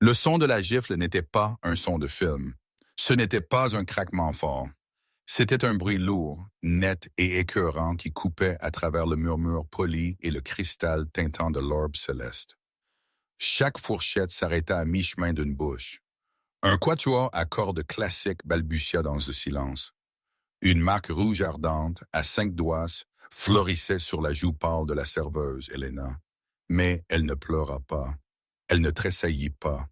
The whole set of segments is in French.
Le son de la gifle n'était pas un son de film. Ce n'était pas un craquement fort. C'était un bruit lourd, net et écœurant qui coupait à travers le murmure poli et le cristal teintant de l'orbe céleste. Chaque fourchette s'arrêta à mi-chemin d'une bouche. Un quatuor à cordes classiques balbutia dans le silence. Une marque rouge ardente, à 5 doigts, florissait sur la joue pâle de la serveuse, Helena. Mais elle ne pleura pas. Elle ne tressaillit pas.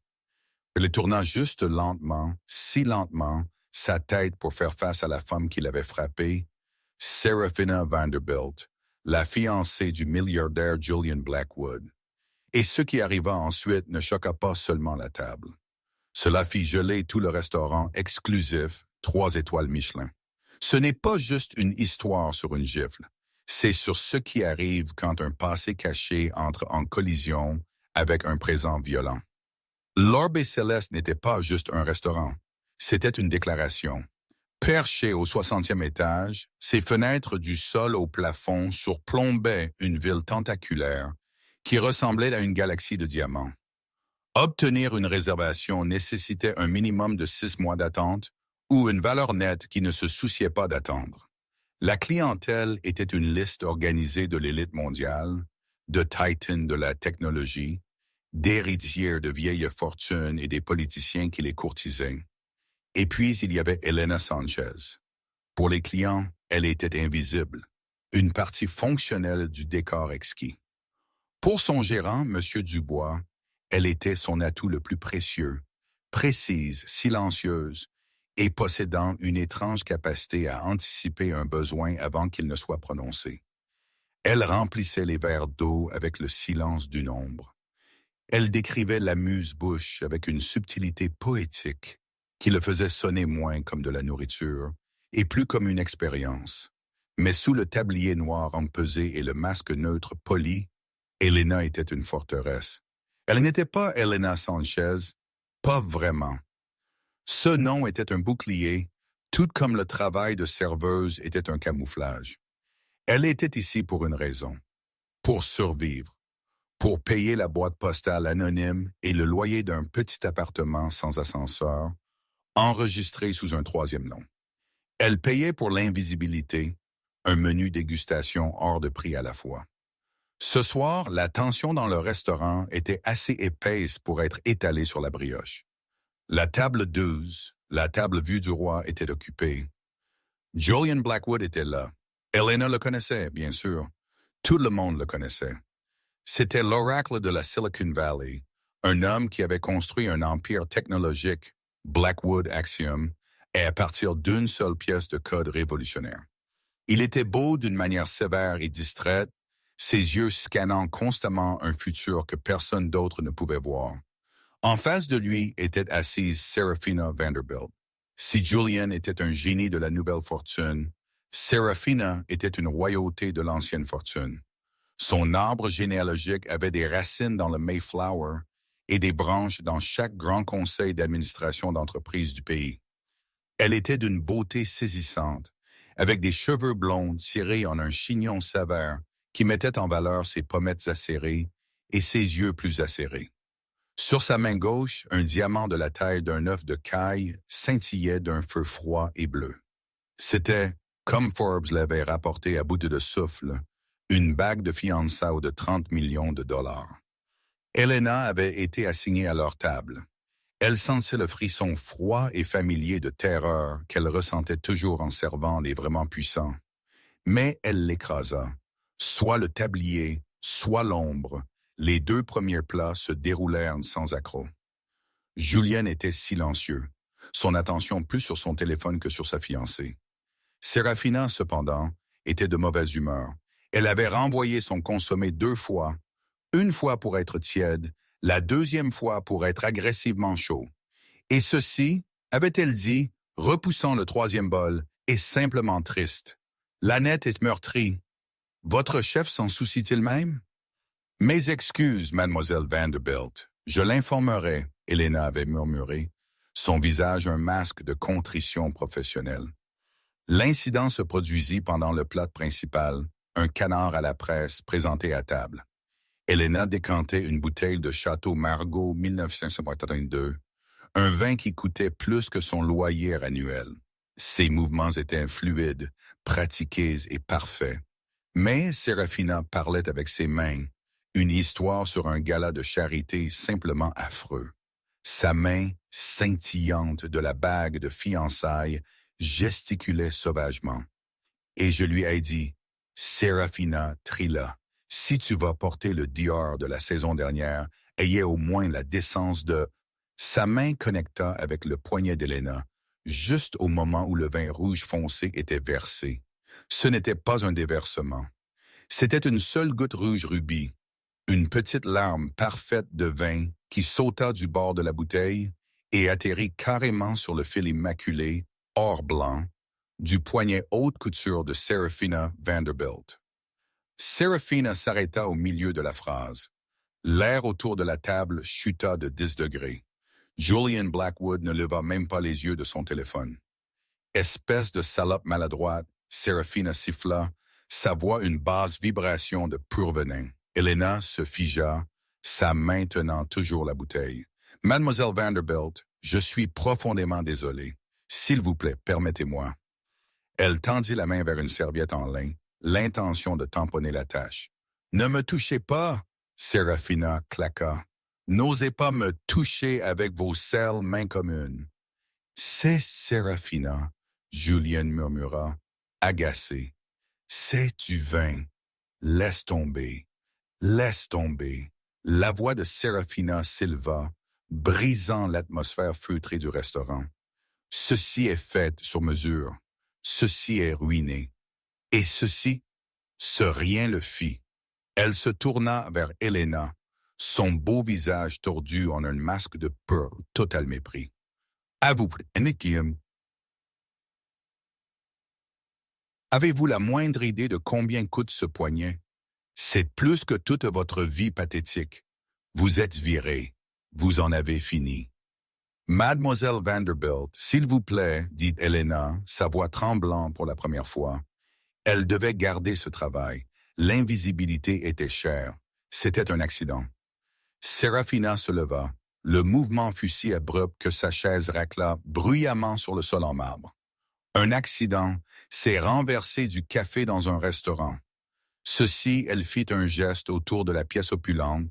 Elle tourna juste lentement, si lentement, sa tête pour faire face à la femme qui l'avait frappée, Seraphina Vanderbilt, la fiancée du milliardaire Julian Blackwood. Et ce qui arriva ensuite ne choqua pas seulement la table. Cela fit geler tout le restaurant exclusif, 3 étoiles Michelin. Ce n'est pas juste une histoire sur une gifle. C'est sur ce qui arrive quand un passé caché entre en collision avec un présent violent. L'Orbe Céleste n'était pas juste un restaurant. C'était une déclaration. Perché au 60e étage, ses fenêtres du sol au plafond surplombaient une ville tentaculaire qui ressemblait à une galaxie de diamants. Obtenir une réservation nécessitait un minimum de 6 mois d'attente ou une valeur nette qui ne se souciait pas d'attendre. La clientèle était une liste organisée de l'élite mondiale, de titans de la technologie, d'héritiers de vieilles fortunes et des politiciens qui les courtisaient. Et puis, il y avait Helena Sanchez. Pour les clients, elle était invisible, une partie fonctionnelle du décor exquis. Pour son gérant, M. Dubois, elle était son atout le plus précieux, précise, silencieuse et possédant une étrange capacité à anticiper un besoin avant qu'il ne soit prononcé. Elle remplissait les verres d'eau avec le silence d'une ombre. Elle décrivait l'amuse-bouche avec une subtilité poétique qui le faisait sonner moins comme de la nourriture et plus comme une expérience. Mais sous le tablier noir empesé et le masque neutre poli, Helena était une forteresse. Elle n'était pas Helena Sanchez, pas vraiment. Ce nom était un bouclier, tout comme le travail de serveuse était un camouflage. Elle était ici pour une raison, pour survivre, pour payer la boîte postale anonyme et le loyer d'un petit appartement sans ascenseur, enregistré sous un 3e nom. Elle payait pour l'invisibilité, un menu dégustation hors de prix à la fois. Ce soir, la tension dans le restaurant était assez épaisse pour être étalée sur la brioche. La table 12, la table vue du roi, était occupée. Julian Blackwood était là. Helena le connaissait, bien sûr. Tout le monde le connaissait. C'était l'oracle de la Silicon Valley, un homme qui avait construit un empire technologique, Blackwood Axiom, et à partir d'une seule pièce de code révolutionnaire. Il était beau d'une manière sévère et distraite, ses yeux scannant constamment un futur que personne d'autre ne pouvait voir. En face de lui était assise Seraphina Vanderbilt. Si Julian était un génie de la nouvelle fortune, Seraphina était une royauté de l'ancienne fortune. Son arbre généalogique avait des racines dans le Mayflower et des branches dans chaque grand conseil d'administration d'entreprise du pays. Elle était d'une beauté saisissante, avec des cheveux blonds tirés en un chignon sévère qui mettait en valeur ses pommettes acérées et ses yeux plus acérés. Sur sa main gauche, un diamant de la taille d'un œuf de caille scintillait d'un feu froid et bleu. C'était, comme Forbes l'avait rapporté à bout de souffle, une bague de fiançailles de 30 millions de dollars. Helena avait été assignée à leur table. Elle sentait le frisson froid et familier de terreur qu'elle ressentait toujours en servant les vraiment puissants. Mais elle l'écrasa. Soit le tablier, soit l'ombre, les 2 premiers plats se déroulèrent sans accroc. Julien était silencieux, son attention plus sur son téléphone que sur sa fiancée. Seraphina, cependant, était de mauvaise humeur. Elle avait renvoyé son consommé 2 fois, une fois pour être tiède, la 2e fois pour être agressivement chaud. Et ceci, avait-elle dit, repoussant le 3e bol, est simplement triste. L'Annette est meurtrie. Votre chef s'en soucie-t-il même? Mes excuses, mademoiselle Vanderbilt. Je l'informerai, Helena avait murmuré, son visage un masque de contrition professionnelle. L'incident se produisit pendant le plat principal, un canard à la presse présenté à table. Elena décantait une bouteille de Château Margaux 1952, un vin qui coûtait plus que son loyer annuel. Ses mouvements étaient fluides, pratiqués et parfaits. Mais Serafina parlait avec ses mains, une histoire sur un gala de charité simplement affreux. Sa main, scintillante de la bague de fiançailles, gesticulait sauvagement. Et je lui ai dit, « Serafina Trilla, si tu vas porter le Dior de la saison dernière, ayez au moins la décence de... » Sa main connecta avec le poignet d'Elena, juste au moment où le vin rouge foncé était versé. Ce n'était pas un déversement. C'était une seule goutte rouge rubis, une petite larme parfaite de vin qui sauta du bord de la bouteille et atterrit carrément sur le fil immaculé, or blanc, du poignet haute couture de Serafina Vanderbilt. Serafina s'arrêta au milieu de la phrase. L'air autour de la table chuta de 10 degrés. Julian Blackwood ne leva même pas les yeux de son téléphone. Espèce de salope maladroite, Serafina siffla, sa voix une basse vibration de pur venin. Elena se figea, sa main tenant toujours la bouteille. « Mademoiselle Vanderbilt, je suis profondément désolé. S'il vous plaît, permettez-moi. » Elle tendit la main vers une serviette en lin, l'intention de tamponner la tache. « Ne me touchez pas !» Serafina claqua. « N'osez pas me toucher avec vos sales mains communes. »« C'est Serafina, » Julian murmura, agacé. « C'est du vin. Laisse tomber. Laisse tomber. » La voix de Serafina s'éleva, brisant l'atmosphère feutrée du restaurant. « Ceci est fait sur mesure. Ceci est ruiné. Et ceci, ce rien le fit. » Elle se tourna vers Elena, son beau visage tordu en un masque de peur, total mépris. « À vous, Nikim. Avez-vous la moindre idée de combien coûte ce poignet? C'est plus que toute votre vie pathétique. Vous êtes viré. Vous en avez fini. » « Mademoiselle Vanderbilt, s'il vous plaît, dit Elena, sa voix tremblant pour la première fois. Elle devait garder ce travail. L'invisibilité était chère. C'était un accident. Serafina se leva. Le mouvement fut si abrupt que sa chaise racla bruyamment sur le sol en marbre. Un accident, c'est renverser du café dans un restaurant. Ceci, elle fit un geste autour de la pièce opulente,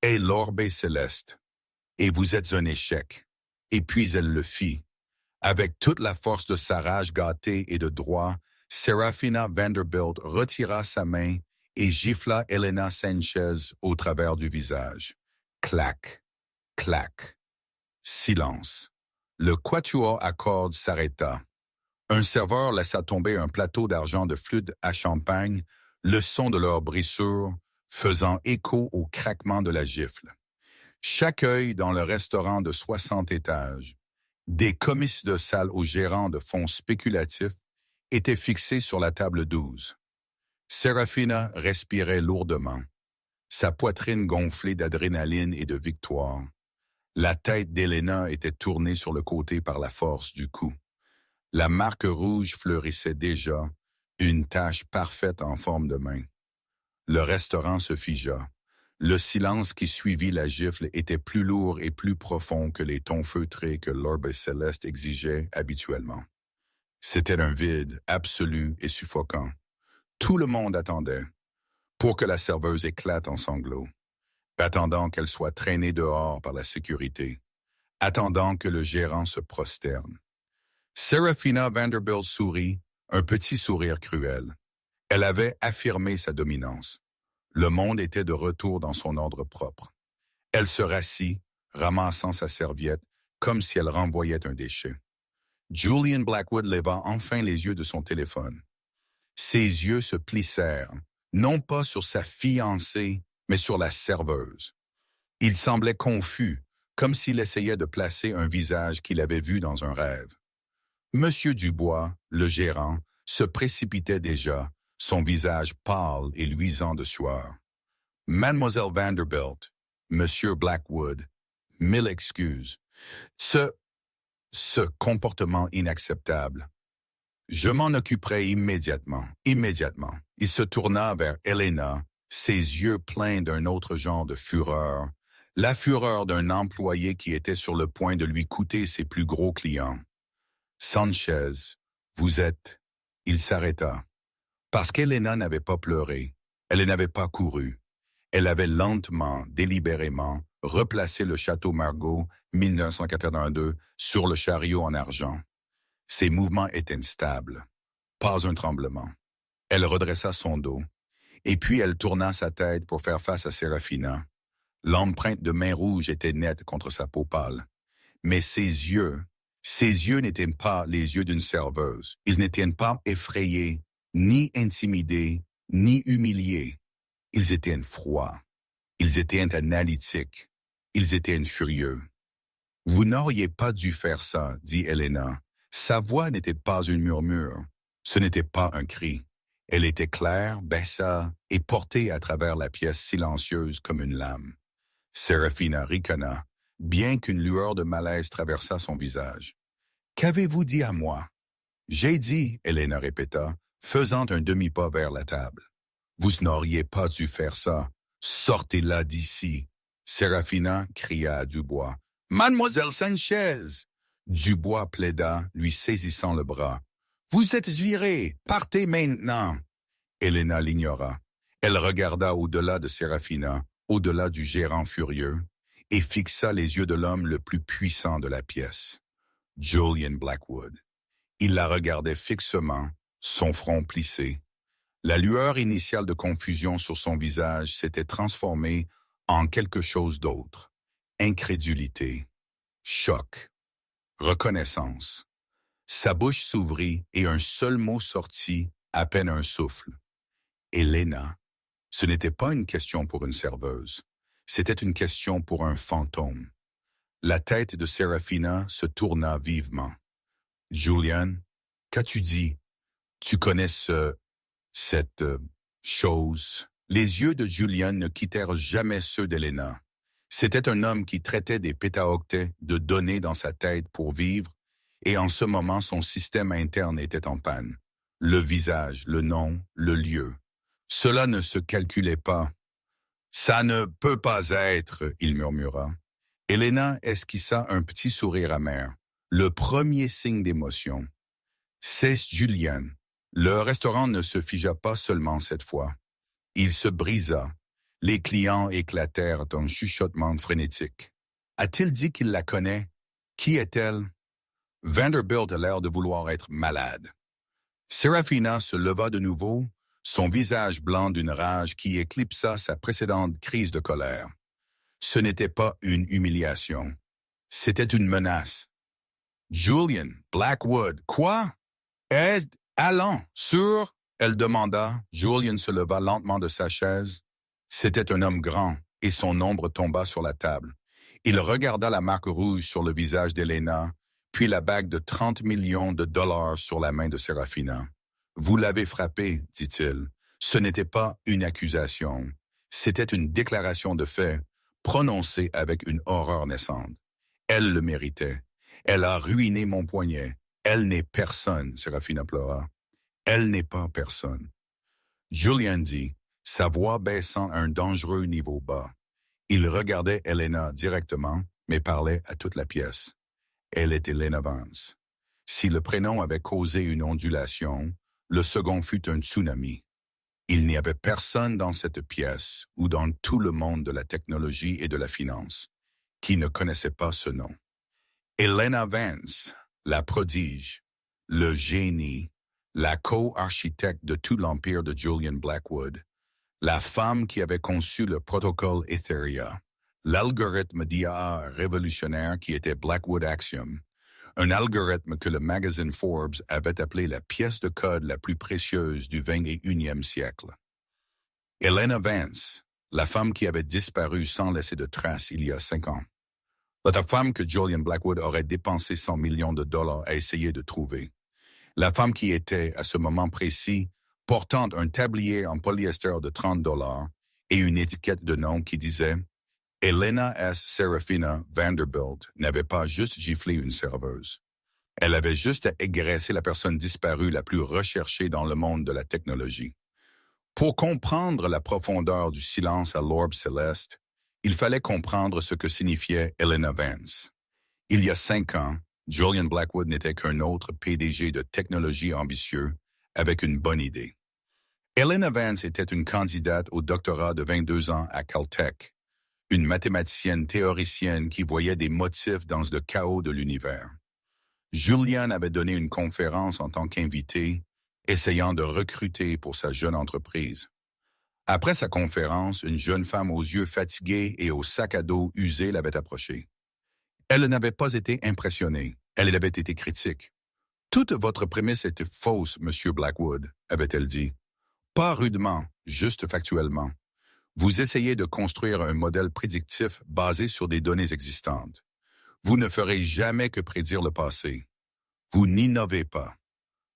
et l'orbe céleste. Et vous êtes un échec. Et puis elle le fit. Avec toute la force de sa rage gâtée et de droit, Serafina Vanderbilt retira sa main et gifla Elena Sanchez au travers du visage. Clac, clac. Silence. Le quatuor à cordes s'arrêta. Un serveur laissa tomber un plateau d'argent de flûte à champagne, le son de leur brissure faisant écho au craquement de la gifle. Chaque œil dans le restaurant de 60 étages, des comices de salle aux gérants de fonds spéculatifs étaient fixés sur la table 12. Serafina respirait lourdement, sa poitrine gonflée d'adrénaline et de victoire. La tête d'Elena était tournée sur le côté par la force du coup. La marque rouge fleurissait déjà, une tache parfaite en forme de main. Le restaurant se figea. Le silence qui suivit la gifle était plus lourd et plus profond que les tons feutrés que l'orbe céleste exigeait habituellement. C'était un vide absolu et suffocant. Tout le monde attendait, pour que la serveuse éclate en sanglots, attendant qu'elle soit traînée dehors par la sécurité, attendant que le gérant se prosterne. Serafina Vanderbilt sourit, un petit sourire cruel. Elle avait affirmé sa dominance. Le monde était de retour dans son ordre propre. Elle se rassit, ramassant sa serviette, comme si elle renvoyait un déchet. Julian Blackwood leva enfin les yeux de son téléphone. Ses yeux se plissèrent, non pas sur sa fiancée, mais sur la serveuse. Il semblait confus, comme s'il essayait de placer un visage qu'il avait vu dans un rêve. Monsieur Dubois, le gérant, se précipitait déjà, son visage pâle et luisant de sueur. « Mademoiselle Vanderbilt, Monsieur Blackwood, 1000 excuses. Ce comportement inacceptable. Je m'en occuperai immédiatement. » Il se tourna vers Elena, ses yeux pleins d'un autre genre de fureur, la fureur d'un employé qui était sur le point de lui coûter ses plus gros clients. Sanchez, vous êtes... Il s'arrêta. Parce qu'Elena n'avait pas pleuré, elle n'avait pas couru. Elle avait lentement, délibérément, replacé le château Margaux 1982 sur le chariot en argent. Ses mouvements étaient stables. Pas un tremblement. Elle redressa son dos, et puis elle tourna sa tête pour faire face à Sérafina. L'empreinte de main rouge était nette contre sa peau pâle. Mais ses yeux n'étaient pas les yeux d'une serveuse. Ils n'étaient pas effrayés, ni intimidés, ni humiliés. Ils étaient froids. Ils étaient analytiques. Ils étaient furieux. « Vous n'auriez pas dû faire ça, dit Elena. Sa voix n'était pas un murmure. Ce n'était pas un cri. Elle était claire, baissa et portée à travers la pièce silencieuse comme une lame. Sérafina ricana, bien qu'une lueur de malaise traversât son visage. « Qu'avez-vous dit à moi? » « J'ai dit, Elena répéta, faisant un demi-pas vers la table. « Vous n'auriez pas dû faire ça. Sortez-la d'ici. » Sérafina cria à Dubois. « Mademoiselle Sanchez !» Dubois plaida, lui saisissant le bras. « Vous êtes virée. Partez maintenant. » Elena l'ignora. Elle regarda au-delà de Sérafina, au-delà du gérant furieux, et fixa les yeux de l'homme le plus puissant de la pièce. Julian Blackwood. Il la regardait fixement, son front plissé. La lueur initiale de confusion sur son visage s'était transformée en quelque chose d'autre. Incrédulité, choc, reconnaissance. Sa bouche s'ouvrit et un seul mot sortit, à peine un souffle. Elena. Ce n'était pas une question pour une serveuse. C'était une question pour un fantôme. La tête de Sérafina se tourna vivement. « Julian, qu'as-tu dit? Tu connais cette chose. » Les yeux de Julian ne quittèrent jamais ceux d'Elena. C'était un homme qui traitait des pétaoctets de données dans sa tête pour vivre, et en ce moment son système interne était en panne. Le visage, le nom, le lieu. Cela ne se calculait pas. « Ça ne peut pas être, » il murmura. Elena esquissa un petit sourire amer, le premier signe d'émotion. C'est Julian. Le restaurant ne se figea pas seulement cette fois. Il se brisa. Les clients éclatèrent en chuchotements frénétiques. A-t-il dit qu'il la connaît? Qui est-elle? Vanderbilt a l'air de vouloir être malade. Sérafina se leva de nouveau, son visage blanc d'une rage qui éclipsa sa précédente crise de colère. Ce n'était pas une humiliation. C'était une menace. Julian Blackwood, quoi? Allons, sûr? Elle demanda. Julian se leva lentement de sa chaise. C'était un homme grand, et son ombre tomba sur la table. Il regarda la marque rouge sur le visage d'Elena, puis la bague de 30 millions de dollars sur la main de Sérafina. « Vous l'avez frappé, dit-il. Ce n'était pas une accusation. C'était une déclaration de fait, prononcée avec une horreur naissante. Elle le méritait. Elle a ruiné mon poignet. Elle n'est personne, Sérafina pleura. Elle n'est pas personne. » Julian dit, sa voix baissant à un dangereux niveau bas. Il regardait Elena directement, mais parlait à toute la pièce. Elle était Elena Vance. Si le prénom avait causé une ondulation, le second fut un tsunami. Il n'y avait personne dans cette pièce ou dans tout le monde de la technologie et de la finance qui ne connaissait pas ce nom. Elena Vance, la prodige, le génie, la co-architecte de tout l'empire de Julian Blackwood, la femme qui avait conçu le protocole Etheria, l'algorithme d'IA révolutionnaire qui était Blackwood Axiom, un algorithme que le magazine Forbes avait appelé la pièce de code la plus précieuse du 21e siècle. Elena Vance, la femme qui avait disparu sans laisser de traces il y a 5 ans. La femme que Julian Blackwood aurait dépensé 100 millions de dollars à essayer de trouver. La femme qui était, à ce moment précis, portant un tablier en polyester de 30 dollars et une étiquette de nom qui disait « Elena S. Sérafina Vanderbilt n'avait pas juste giflé une serveuse. Elle avait juste à agresser la personne disparue la plus recherchée dans le monde de la technologie. » Pour comprendre la profondeur du silence à l'orbe céleste, il fallait comprendre ce que signifiait Helena Vance. Il y a 5 ans, Julian Blackwood n'était qu'un autre PDG de technologie ambitieux avec une bonne idée. Helena Vance était une candidate au doctorat de 22 ans à Caltech, une mathématicienne théoricienne qui voyait des motifs dans le chaos de l'univers. Julian avait donné une conférence en tant qu'invité, essayant de recruter pour sa jeune entreprise. Après sa conférence, une jeune femme aux yeux fatigués et au sac à dos usé l'avait approchée. Elle n'avait pas été impressionnée, elle avait été critique. « Toute votre prémisse était fausse, Monsieur Blackwood », avait-elle dit. « Pas rudement, juste factuellement. Vous essayez de construire un modèle prédictif basé sur des données existantes. Vous ne ferez jamais que prédire le passé. Vous n'innovez pas.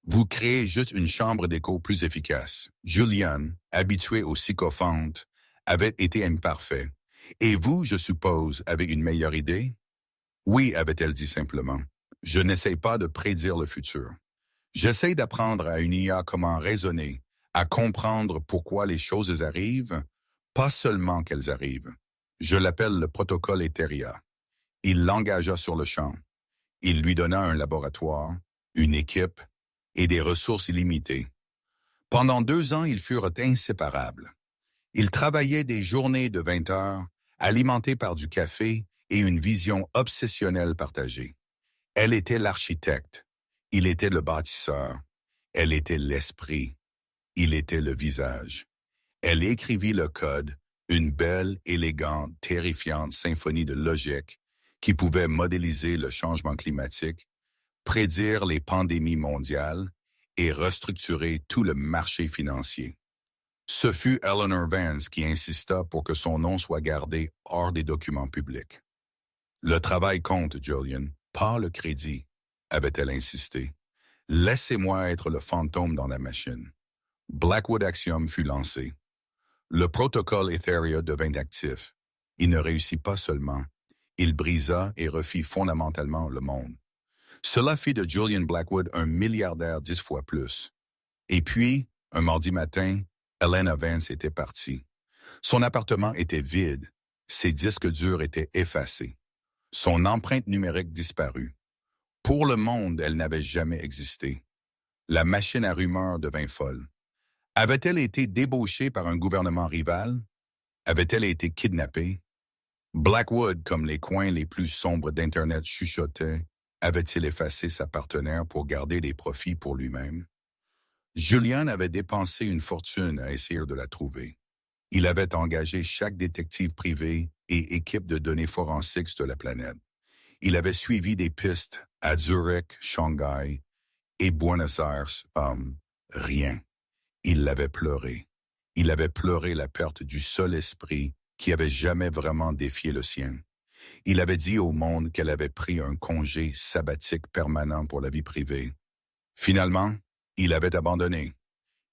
Vous créez juste une chambre d'écho plus efficace. Julian, habitué aux sycophantes, avait été imparfait. Et vous, je suppose, avez une meilleure idée? Oui, avait-elle dit simplement. Je n'essaye pas de prédire le futur. J'essaie d'apprendre à une IA comment raisonner, à comprendre pourquoi les choses arrivent, pas seulement qu'elles arrivent. Je l'appelle le protocole Etheria. Il l'engagea sur le champ. Il lui donna un laboratoire, une équipe et des ressources illimitées. Pendant 2 ans, ils furent inséparables. Ils travaillaient des journées de 20 heures, alimentées par du café et une vision obsessionnelle partagée. Elle était l'architecte, il était le bâtisseur, elle était l'esprit, il était le visage. Elle écrivit le code, une belle, élégante, terrifiante symphonie de logique qui pouvait modéliser le changement climatique, prédire les pandémies mondiales et restructurer tout le marché financier. Ce fut Eleanor Vance qui insista pour que son nom soit gardé hors des documents publics. Le travail compte, Julian, pas le crédit, avait-elle insisté. Laissez-moi être le fantôme dans la machine. Blackwood Axiom fut lancé. Le protocole Etheria devint actif. Il ne réussit pas seulement, il brisa et refit fondamentalement le monde. Cela fit de Julian Blackwood un milliardaire 10 fois plus. Et puis, un mardi matin, Helena Vance était partie. Son appartement était vide, ses disques durs étaient effacés. Son empreinte numérique disparut. Pour le monde, elle n'avait jamais existé. La machine à rumeurs devint folle. Avait-elle été débauchée par un gouvernement rival? Avait-elle été kidnappée? Blackwood, comme les coins les plus sombres d'Internet chuchotaient, avait-il effacé sa partenaire pour garder des profits pour lui-même? Julian avait dépensé une fortune à essayer de la trouver. Il avait engagé chaque détective privé et équipe de données forensiques de la planète. Il avait suivi des pistes à Zurich, Shanghai et Buenos Aires. Rien. Il l'avait pleuré. Il avait pleuré la perte du seul esprit qui avait jamais vraiment défié le sien. Il avait dit au monde qu'elle avait pris un congé sabbatique permanent pour la vie privée. Finalement, il avait abandonné.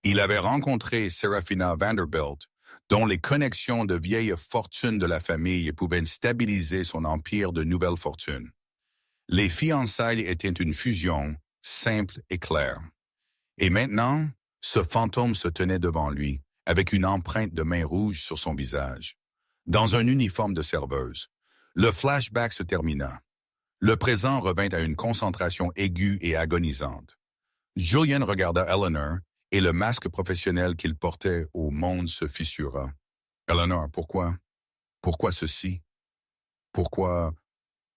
Il avait rencontré Serafina Vanderbilt, dont les connexions de vieilles fortunes de la famille pouvaient stabiliser son empire de nouvelles fortunes. Les fiançailles étaient une fusion simple et claire. Et maintenant, ce fantôme se tenait devant lui, avec une empreinte de main rouge sur son visage. Dans un uniforme de serveuse, le flashback se termina. Le présent revint à une concentration aiguë et agonisante. Julian regarda Eleanor et le masque professionnel qu'il portait au monde se fissura. « Eleanor, pourquoi? Pourquoi ceci? Pourquoi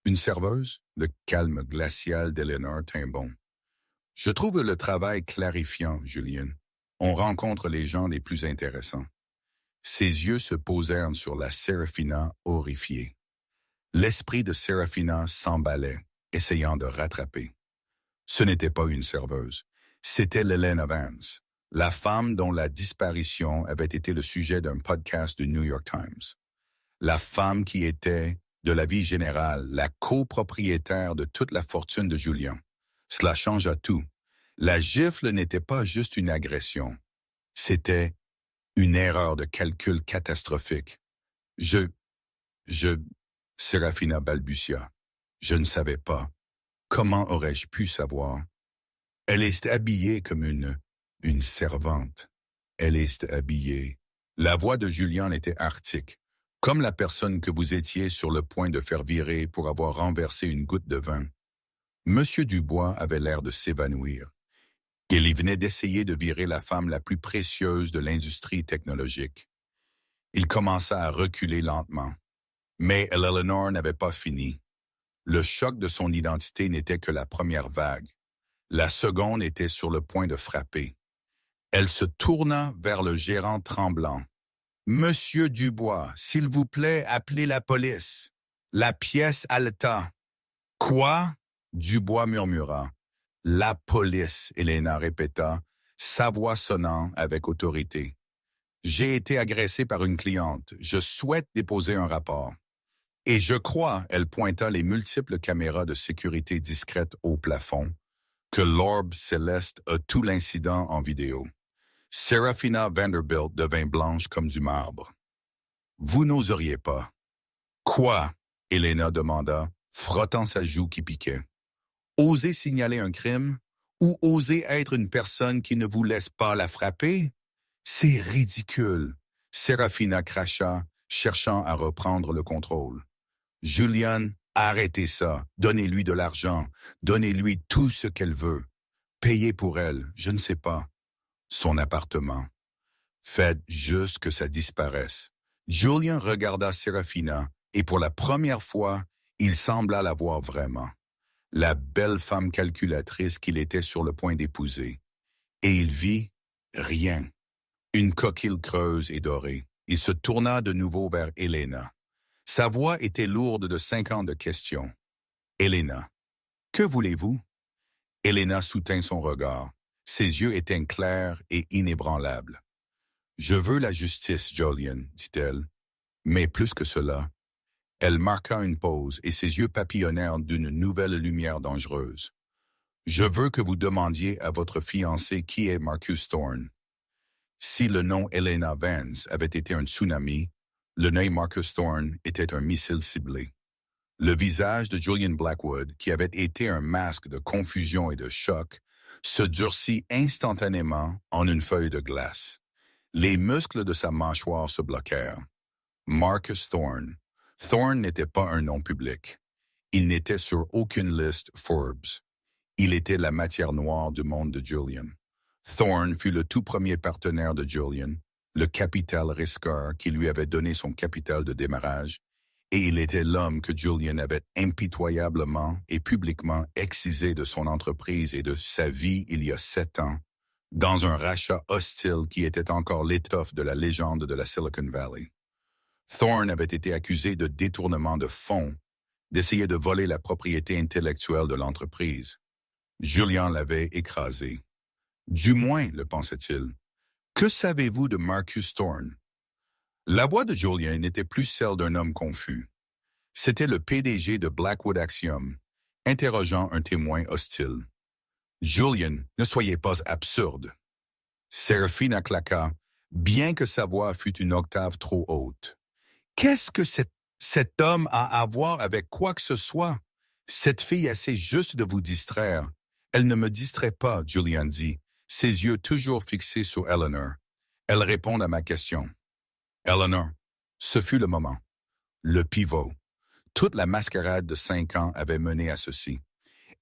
une serveuse? » Le calme glacial d'Eleanor tint bon. « Je trouve le travail clarifiant, Julian. On rencontre les gens les plus intéressants. » Ses yeux se posèrent sur la Serafina horrifiée. L'esprit de Serafina s'emballait, essayant de rattraper. Ce n'était pas une serveuse, c'était Helena Vance, la femme dont la disparition avait été le sujet d'un podcast du New York Times. La femme qui était, de la vie générale, la copropriétaire de toute la fortune de Julian. Cela changea tout. La gifle n'était pas juste une agression. C'était une erreur de calcul catastrophique. Serafina balbutia. Je ne savais pas. Comment aurais-je pu savoir? Elle est habillée comme une servante. Elle est habillée. La voix de Julian était arctique, comme la personne que vous étiez sur le point de faire virer pour avoir renversé une goutte de vin. Monsieur Dubois avait l'air de s'évanouir. Il y venait d'essayer de virer la femme la plus précieuse de l'industrie technologique. Il commença à reculer lentement. Mais Eleanor n'avait pas fini. Le choc de son identité n'était que la première vague. La seconde était sur le point de frapper. Elle se tourna vers le gérant tremblant. « Monsieur Dubois, s'il vous plaît, appelez la police. » La pièce haleta. « Quoi? » Dubois murmura. « La police, » Elena répéta, sa voix sonnant avec autorité. « J'ai été agressée par une cliente. Je souhaite déposer un rapport. » Et je crois, elle pointa les multiples caméras de sécurité discrètes au plafond, que l'orbe céleste a tout l'incident en vidéo. Serafina Vanderbilt devint blanche comme du marbre. « Vous n'oseriez pas. »« Quoi? » Elena demanda, frottant sa joue qui piquait. « Oser signaler un crime? Ou oser être une personne qui ne vous laisse pas la frapper? C'est ridicule. » Serafina cracha, cherchant à reprendre le contrôle. « Julian, arrêtez ça. Donnez-lui de l'argent. Donnez-lui tout ce qu'elle veut. Payez pour elle, je ne sais pas. Son appartement. Faites juste que ça disparaisse. » Julian regarda Serafina, et pour la première fois, il sembla la voir vraiment. La belle femme calculatrice qu'il était sur le point d'épouser. Et il vit rien. Une coquille creuse et dorée. Il se tourna de nouveau vers Elena. Sa voix était lourde de 5 ans de questions. « Elena, que voulez-vous? » Elena soutint son regard. Ses yeux étaient clairs et inébranlables. « Je veux la justice, Julian, » dit-elle. « Mais plus que cela. » Elle marqua une pause et ses yeux papillonnèrent d'une nouvelle lumière dangereuse. « Je veux que vous demandiez à votre fiancé qui est Marcus Thorne. » Si le nom Elena Vance avait été un tsunami, le nom Marcus Thorne était un missile ciblé. Le visage de Julian Blackwood, qui avait été un masque de confusion et de choc, se durcit instantanément en une feuille de glace. Les muscles de sa mâchoire se bloquèrent. Marcus Thorne. Thorne n'était pas un nom public. Il n'était sur aucune liste Forbes. Il était la matière noire du monde de Julian. Thorne fut le tout premier partenaire de Julian, le capital risqueur qui lui avait donné son capital de démarrage, et il était l'homme que Julian avait impitoyablement et publiquement excisé de son entreprise et de sa vie il y a 7 ans, dans un rachat hostile qui était encore l'étoffe de la légende de la Silicon Valley. Thorne avait été accusé de détournement de fonds, d'essayer de voler la propriété intellectuelle de l'entreprise. Julian l'avait écrasé. Du moins, le pensait-il. Que savez-vous de Marcus Thorne? La voix de Julian n'était plus celle d'un homme confus. C'était le PDG de Blackwood Axiom, interrogeant un témoin hostile. Julian, ne soyez pas absurde. Serafina claqua, bien que sa voix fût une octave trop haute. Qu'est-ce que cet homme a à voir avec quoi que ce soit? Cette fille essaie juste de vous distraire. Elle ne me distrait pas, Julian dit, ses yeux toujours fixés sur Eleanor. Elle répond à ma question. Eleanor, ce fut le moment. Le pivot. Toute la mascarade de 5 ans avait mené à ceci.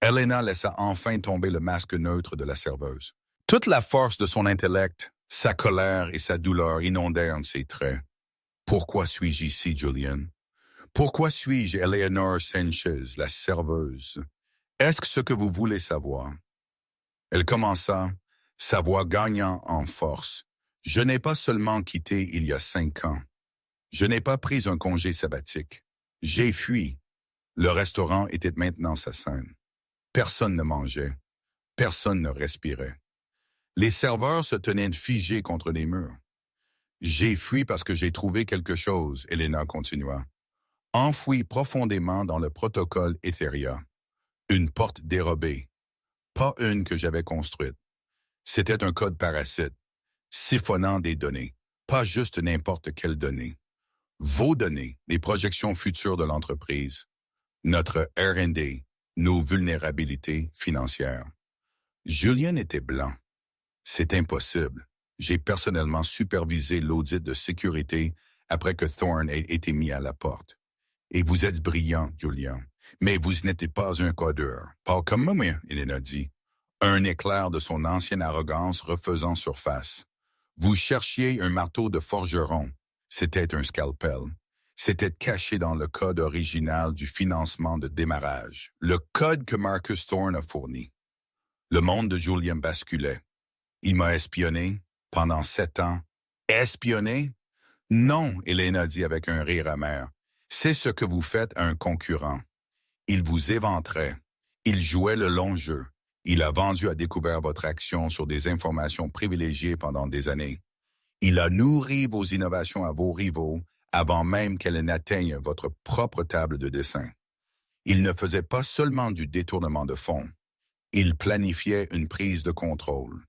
Elena laissa enfin tomber le masque neutre de la serveuse. Toute la force de son intellect, sa colère et sa douleur inondèrent ses traits. Pourquoi suis-je ici, Julian? Pourquoi suis-je Eleanor Sanchez, la serveuse? Est-ce ce que vous voulez savoir? Elle commença, sa voix gagnant en force. Je n'ai pas seulement quitté il y a 5 ans. Je n'ai pas pris un congé sabbatique. J'ai fui. Le restaurant était maintenant sa scène. Personne ne mangeait. Personne ne respirait. Les serveurs se tenaient figés contre les murs. J'ai fui parce que j'ai trouvé quelque chose, Elena continua. Enfoui profondément dans le protocole Etheria. Une porte dérobée. Pas une que j'avais construite. C'était un code parasite, siphonnant des données. Pas juste n'importe quelle donnée. Vos données, les projections futures de l'entreprise, notre R&D, nos vulnérabilités financières. Julian était blanc. C'est impossible. J'ai personnellement supervisé l'audit de sécurité après que Thorne ait été mis à la porte. Et vous êtes brillant, Julian. Mais vous n'êtes pas un codeur. Pas comme moi, Elena dit. Un éclair de son ancienne arrogance refaisant surface. Vous cherchiez un marteau de forgeron. C'était un scalpel. C'était caché dans le code original du financement de démarrage, le code que Marcus Thorne a fourni. Le monde de Julian basculait. Il m'a espionné pendant 7 ans. Espionné? Non, Elena dit avec un rire amer. C'est ce que vous faites à un concurrent. Il vous éventrait. Il jouait le long jeu. Il a vendu à découvert votre action sur des informations privilégiées pendant des années. Il a nourri vos innovations à vos rivaux avant même qu'elles n'atteignent votre propre table de dessin. Il ne faisait pas seulement du détournement de fonds. Il planifiait une prise de contrôle.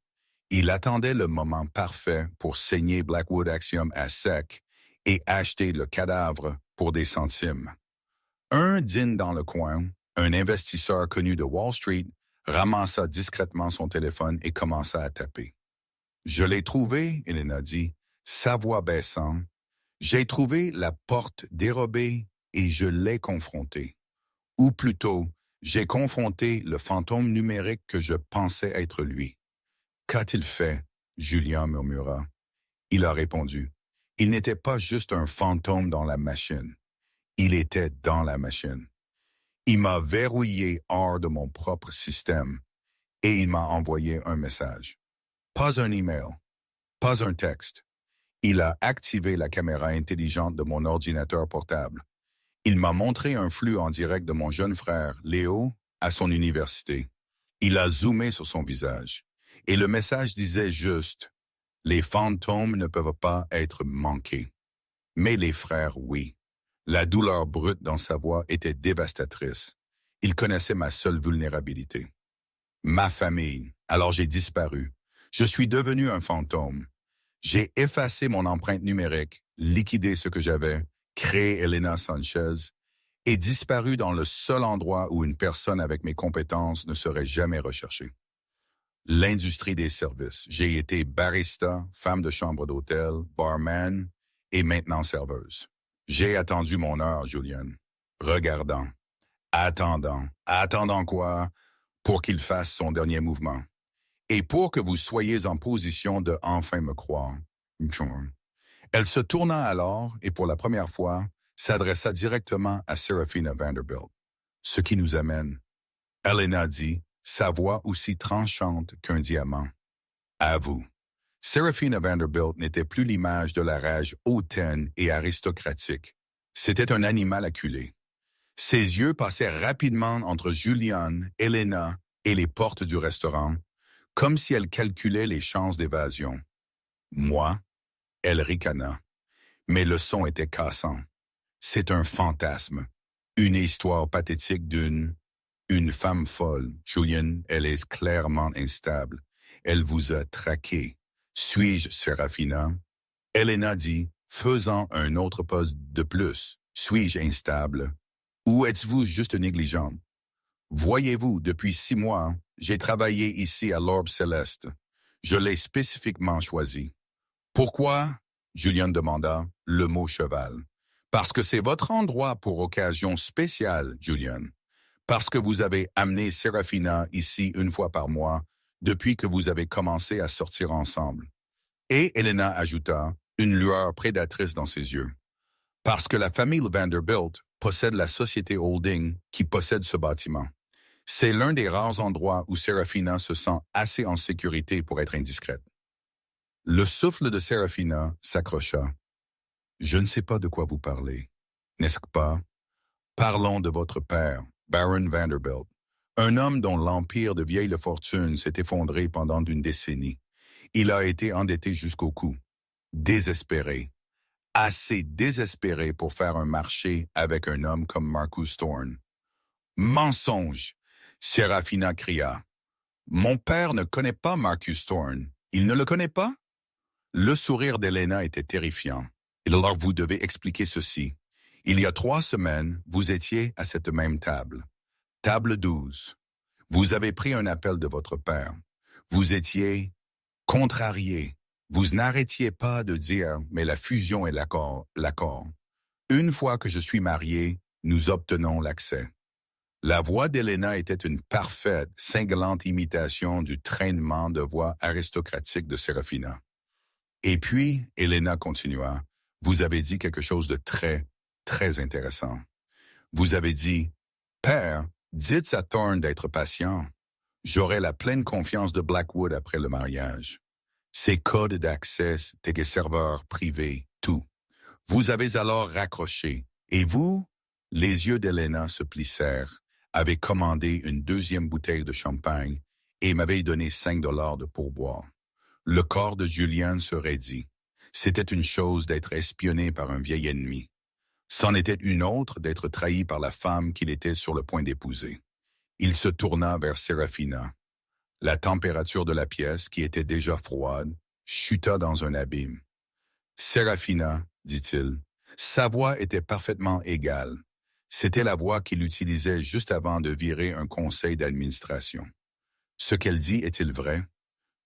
Il attendait le moment parfait pour saigner Blackwood Axiom à sec et acheter le cadavre pour des centimes. Un dîne dans le coin, un investisseur connu de Wall Street, ramassa discrètement son téléphone et commença à taper. « Je l'ai trouvé, » Elena dit, sa voix baissant. « J'ai trouvé la porte dérobée et je l'ai confronté. Ou plutôt, j'ai confronté le fantôme numérique que je pensais être lui. » « Qu'a-t-il fait? » Julian murmura. Il a répondu. Il n'était pas juste un fantôme dans la machine. Il était dans la machine. Il m'a verrouillé hors de mon propre système et il m'a envoyé un message. Pas un email, pas un texte. Il a activé la caméra intelligente de mon ordinateur portable. Il m'a montré un flux en direct de mon jeune frère, Léo, à son université. Il a zoomé sur son visage. Et le message disait juste « Les fantômes ne peuvent pas être manqués. » Mais les frères, oui. La douleur brute dans sa voix était dévastatrice. Il connaissait ma seule vulnérabilité. Ma famille. Alors j'ai disparu. Je suis devenu un fantôme. J'ai effacé mon empreinte numérique, liquidé ce que j'avais, créé Elena Sanchez et disparu dans le seul endroit où une personne avec mes compétences ne serait jamais recherchée. L'industrie des services. J'ai été barista, femme de chambre d'hôtel, barman et maintenant serveuse. J'ai attendu mon heure, Julian. Regardant, attendant quoi? Pour qu'il fasse son dernier mouvement. Et pour que vous soyez en position de enfin me croire. Elle se tourna alors et pour la première fois, s'adressa directement à Seraphina Vanderbilt. Ce qui nous amène. Elena dit, sa voix aussi tranchante qu'un diamant. À vous. Seraphina Vanderbilt n'était plus l'image de la rage hautaine et aristocratique. C'était un animal acculé. Ses yeux passaient rapidement entre Julian, Elena et les portes du restaurant, comme si elle calculait les chances d'évasion. Moi, elle ricana. Mais le son était cassant. C'est un fantasme. Une histoire pathétique une femme folle. Julian, elle est clairement instable. Elle vous a traqué. Suis-je Seraphina? Elena dit, faisant un autre pas de plus. Suis-je instable? Ou êtes-vous juste négligente? Voyez-vous, depuis 6 mois, j'ai travaillé ici à l'Orbe Céleste. Je l'ai spécifiquement choisi. Pourquoi? Julian demanda, le mot cheval. Parce que c'est votre endroit pour occasion spéciale, Julian. Parce que vous avez amené Seraphina ici 1 fois par mois depuis que vous avez commencé à sortir ensemble. Et Elena ajouta, une lueur prédatrice dans ses yeux. Parce que la famille Vanderbilt possède la société holding qui possède ce bâtiment. C'est l'un des rares endroits où Seraphina se sent assez en sécurité pour être indiscrète. Le souffle de Seraphina s'accrocha. Je ne sais pas de quoi vous parlez, n'est-ce pas? Parlons de votre père, Baron Vanderbilt, un homme dont l'empire de vieille fortune s'est effondré pendant une décennie. Il a été endetté jusqu'au cou, désespéré, assez désespéré pour faire un marché avec un homme comme Marcus Thorne. Mensonge! Seraphina cria. Mon père ne connaît pas Marcus Thorne. Il ne le connaît pas? Le sourire d'Elena était terrifiant. Et alors vous devez expliquer ceci. Il y a 3 semaines, vous étiez à cette même table. Table 12. Vous avez pris un appel de votre père. Vous étiez contrarié, Vous n'arrêtiez pas de dire, mais la fusion est l'accord. Une fois que je suis marié, nous obtenons l'accès. La voix d'Elena était une parfaite, cinglante imitation du traînement de voix aristocratique de Serafina. Et puis, Elena continua, vous avez dit quelque chose de très, très intéressant. Vous avez dit, Père, dites à Thorne d'être patient. J'aurai la pleine confiance de Blackwood après le mariage. Ses codes d'accès, des serveurs privés, tout. Vous avez alors raccroché. Et vous, les yeux d'Elena se plissèrent, avez commandé une deuxième bouteille de champagne et m'avez donné $5 de pourboire. Le corps de Julian se raidit. C'était une chose d'être espionné par un vieil ennemi. C'en était une autre d'être trahi par la femme qu'il était sur le point d'épouser. Il se tourna vers Serafina. La température de la pièce, qui était déjà froide, chuta dans un abîme. « Serafina, dit-il, sa voix était parfaitement égale. C'était la voix qu'il utilisait juste avant de virer un conseil d'administration. Ce qu'elle dit est-il vrai?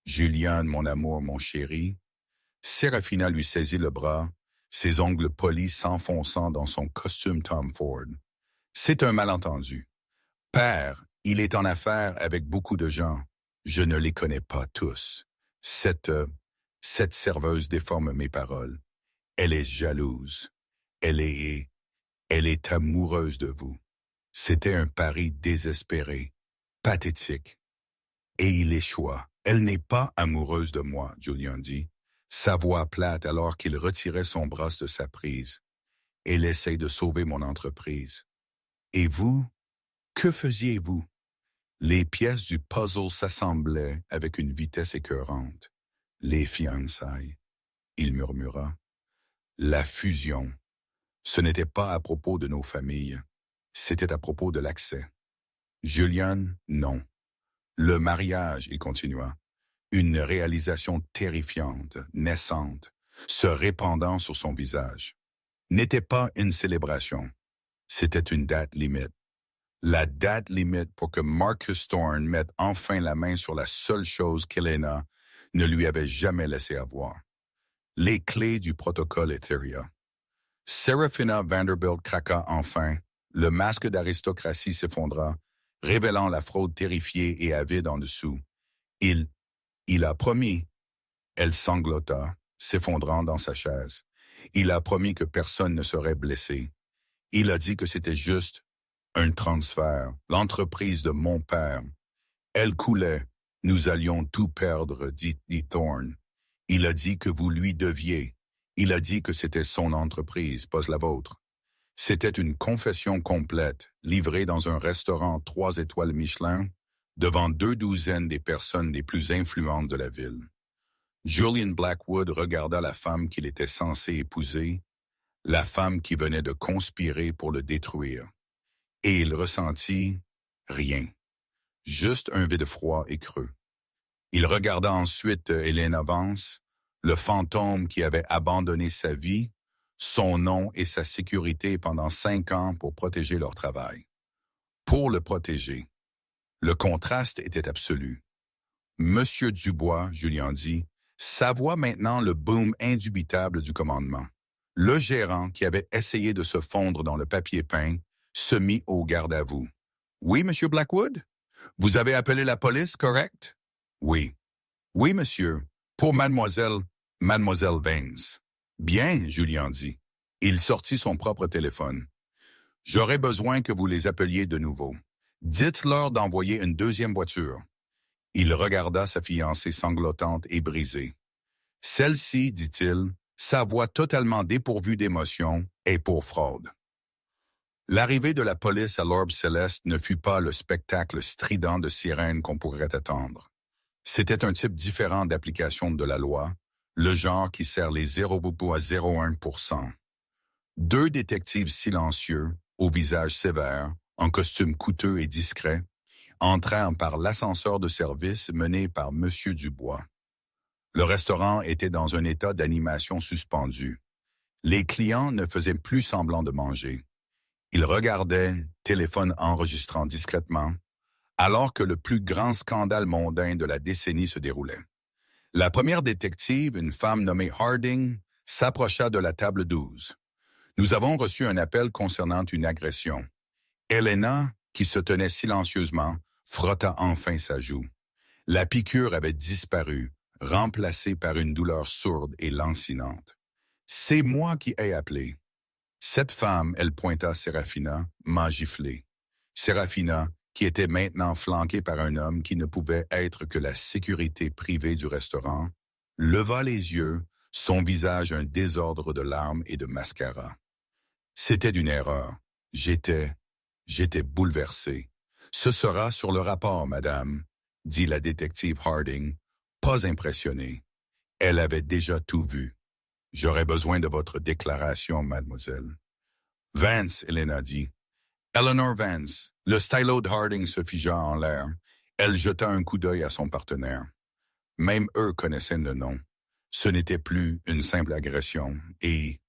Julian, mon amour, mon chéri. » Serafina lui saisit le bras, ses ongles polis s'enfonçant dans son costume Tom Ford. « C'est un malentendu. Père, il est en affaires avec beaucoup de gens. Je ne les connais pas tous. Cette serveuse déforme mes paroles. Elle est jalouse. Elle est amoureuse de vous. C'était un pari désespéré, pathétique. Et il échoua. Elle n'est pas amoureuse de moi, Julian dit, sa voix plate alors qu'il retirait son bras de sa prise. Elle essaie de sauver mon entreprise. Et vous, que faisiez-vous? Les pièces du puzzle s'assemblaient avec une vitesse écœurante. Les fiançailles, il murmura. La fusion. Ce n'était pas à propos de nos familles. C'était à propos de l'accès. Julian, non. Le mariage, il continua. Une réalisation terrifiante, naissante, se répandant sur son visage. N'était pas une célébration. C'était une date limite. La date limite pour que Marcus Thorne mette enfin la main sur la seule chose qu'Elena ne lui avait jamais laissé avoir. Les clés du protocole Etheria. Serafina Vanderbilt craqua enfin, le masque d'aristocratie s'effondra, révélant la fraude terrifiée et avide en dessous. Il a promis. Elle sanglota, s'effondrant dans sa chaise. Il a promis que personne ne serait blessé. Il a dit que c'était juste un transfert, l'entreprise de mon père. Elle coulait. Nous allions tout perdre, dit Thorne. Il a dit que vous lui deviez. Il a dit que c'était son entreprise, pas la vôtre. C'était une confession complète, livrée dans un restaurant 3 étoiles Michelin, devant 2 douzaines des personnes les plus influentes de la ville. Julian Blackwood regarda la femme qu'il était censé épouser, la femme qui venait de conspirer pour le détruire. Et il ressentit rien, juste un vide froid et creux. Il regarda ensuite Helena Vance, le fantôme qui avait abandonné sa vie, son nom et sa sécurité pendant 5 ans pour protéger leur travail. Pour le protéger. Le contraste était absolu. Monsieur Dubois, Julian dit, savoit maintenant le boom indubitable du commandement. Le gérant, qui avait essayé de se fondre dans le papier peint, se mit au garde à vous. « Oui, monsieur Blackwood? Vous avez appelé la police, correct? »« Oui. »« Oui, monsieur. Pour mademoiselle Vance. »« Bien, Julian dit. » Il sortit son propre téléphone. « J'aurais besoin que vous les appeliez de nouveau. Dites-leur d'envoyer une deuxième voiture. » Il regarda sa fiancée sanglotante et brisée. « Celle-ci, dit-il, sa voix totalement dépourvue d'émotion, est pour fraude. » L'arrivée de la police à l'Orbe Céleste ne fut pas le spectacle strident de sirènes qu'on pourrait attendre. C'était un type différent d'application de la loi, le genre qui sert les 0,01%. 2 détectives silencieux, au visage sévère, en costume coûteux et discret, entrèrent par l'ascenseur de service mené par M. Dubois. Le restaurant était dans un état d'animation suspendue. Les clients ne faisaient plus semblant de manger. Ils regardaient, téléphone enregistrant discrètement, alors que le plus grand scandale mondain de la décennie se déroulait. La première détective, une femme nommée Harding, s'approcha de la table 12. Nous avons reçu un appel concernant une agression. Elena, qui se tenait silencieusement, frotta enfin sa joue. La piqûre avait disparu, remplacée par une douleur sourde et lancinante. C'est moi qui ai appelé. Cette femme, elle pointa Serafina, m'a giflé. Serafina, qui était maintenant flanquée par un homme qui ne pouvait être que la sécurité privée du restaurant, leva les yeux, son visage un désordre de larmes et de mascara. C'était une erreur. J'étais bouleversé. Ce sera sur le rapport, madame, dit la détective Harding, pas impressionnée. Elle avait déjà tout vu. J'aurais besoin de votre déclaration, mademoiselle. Vance, Elena dit. Eleanor Vance. Le stylo de Harding se figea en l'air. Elle jeta un coup d'œil à son partenaire. Même eux connaissaient le nom. Ce n'était plus une simple agression. Et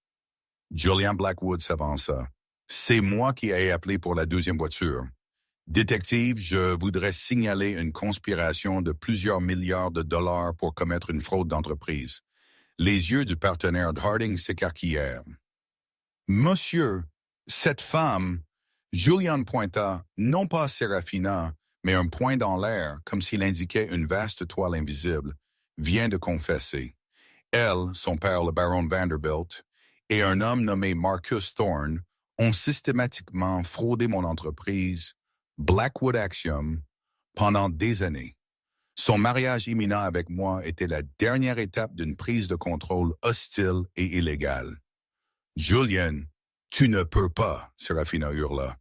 Julian Blackwood s'avança. C'est moi qui ai appelé pour la deuxième voiture. Détective, je voudrais signaler une conspiration de plusieurs milliards de dollars pour commettre une fraude d'entreprise. Les yeux du partenaire de Harding s'écarquillèrent. Monsieur, cette femme, Julian pointa, non pas Serafina, mais un point dans l'air, comme s'il indiquait une vaste toile invisible, vient de confesser. Elle, son père le baron Vanderbilt, et un homme nommé Marcus Thorne ont systématiquement fraudé mon entreprise, Blackwood Axiom, pendant des années. Son mariage imminent avec moi était la dernière étape d'une prise de contrôle hostile et illégale. Julian, tu ne peux pas, Serafina hurla.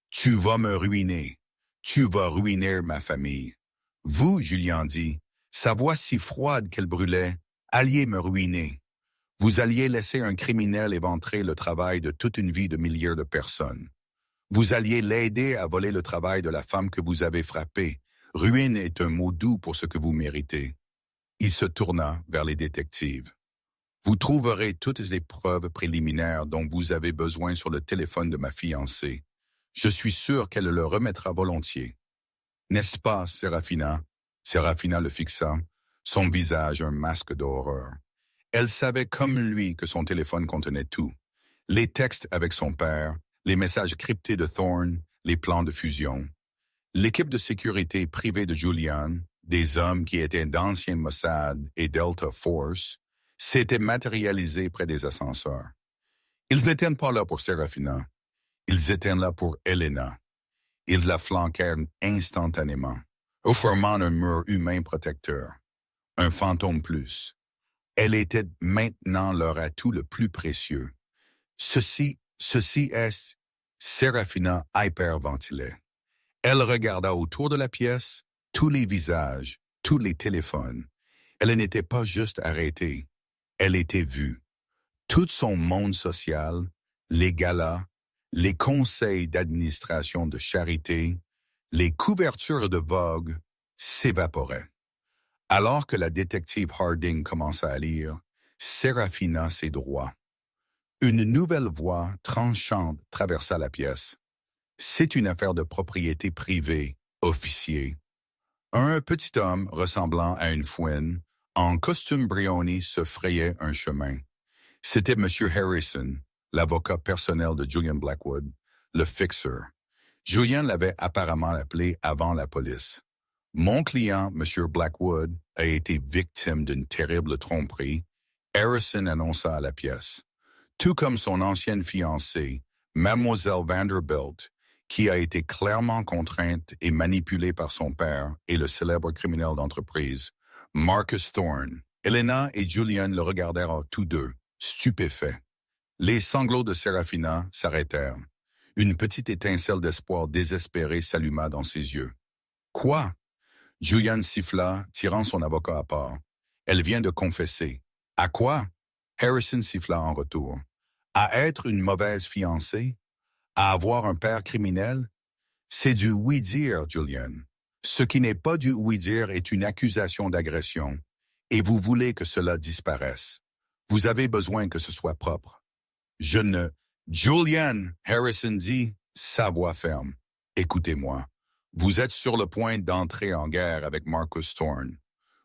Tu vas me ruiner. Tu vas ruiner ma famille. Vous, Julian dit, sa voix si froide qu'elle brûlait, alliez me ruiner. Vous alliez laisser un criminel éventrer le travail de toute une vie de milliers de personnes. Vous alliez l'aider à voler le travail de la femme que vous avez frappée. Ruine est un mot doux pour ce que vous méritez. Il se tourna vers les détectives. Vous trouverez toutes les preuves préliminaires dont vous avez besoin sur le téléphone de ma fiancée. Je suis sûr qu'elle le remettra volontiers. N'est-ce pas, Serafina? Serafina le fixa, son visage un masque d'horreur. Elle savait comme lui que son téléphone contenait tout. Les textes avec son père, les messages cryptés de Thorne, les plans de fusion. L'équipe de sécurité privée de Julian, des hommes qui étaient d'anciens Mossad et Delta Force, s'était matérialisée près des ascenseurs. Ils n'étaient pas là pour Serafina. Ils étaient là pour Elena. Ils la flanquèrent instantanément, formant un mur humain protecteur. Un fantôme plus. Elle était maintenant leur atout le plus précieux. Ceci est... Serafina hyperventilait. Elle regarda autour de la pièce, tous les visages, tous les téléphones. Elle n'était pas juste arrêtée. Elle était vue. Tout son monde social, les galas, les conseils d'administration de charité, les couvertures de Vogue s'évaporaient. Alors que la détective Harding commença à lire, Serafina ses droits. Une nouvelle voix tranchante traversa la pièce. C'est une affaire de propriété privée, officier. Un petit homme ressemblant à une fouine, en costume brioni, se frayait un chemin. C'était M. Harrison, l'avocat personnel de Julian Blackwood, le fixeur. Julian l'avait apparemment appelé avant la police. Mon client, M. Blackwood, a été victime d'une terrible tromperie. Harrison annonça à la pièce. Tout comme son ancienne fiancée, Mademoiselle Vanderbilt, qui a été clairement contrainte et manipulée par son père et le célèbre criminel d'entreprise, Marcus Thorne. Elena et Julian le regardèrent tous deux, stupéfaits. Les sanglots de Serafina s'arrêtèrent. Une petite étincelle d'espoir désespéré s'alluma dans ses yeux. « Quoi ?» Julian siffla, tirant son avocat à part. « Elle vient de confesser. »« À quoi ?» Harrison siffla en retour. « À être une mauvaise fiancée? À avoir un père criminel? C'est du oui-dire, Julian. Ce qui n'est pas du oui-dire est une accusation d'agression, et vous voulez que cela disparaisse. Vous avez besoin que ce soit propre. Je ne... Julian, Harrison dit, sa voix ferme. Écoutez-moi. Vous êtes sur le point d'entrer en guerre avec Marcus Thorne.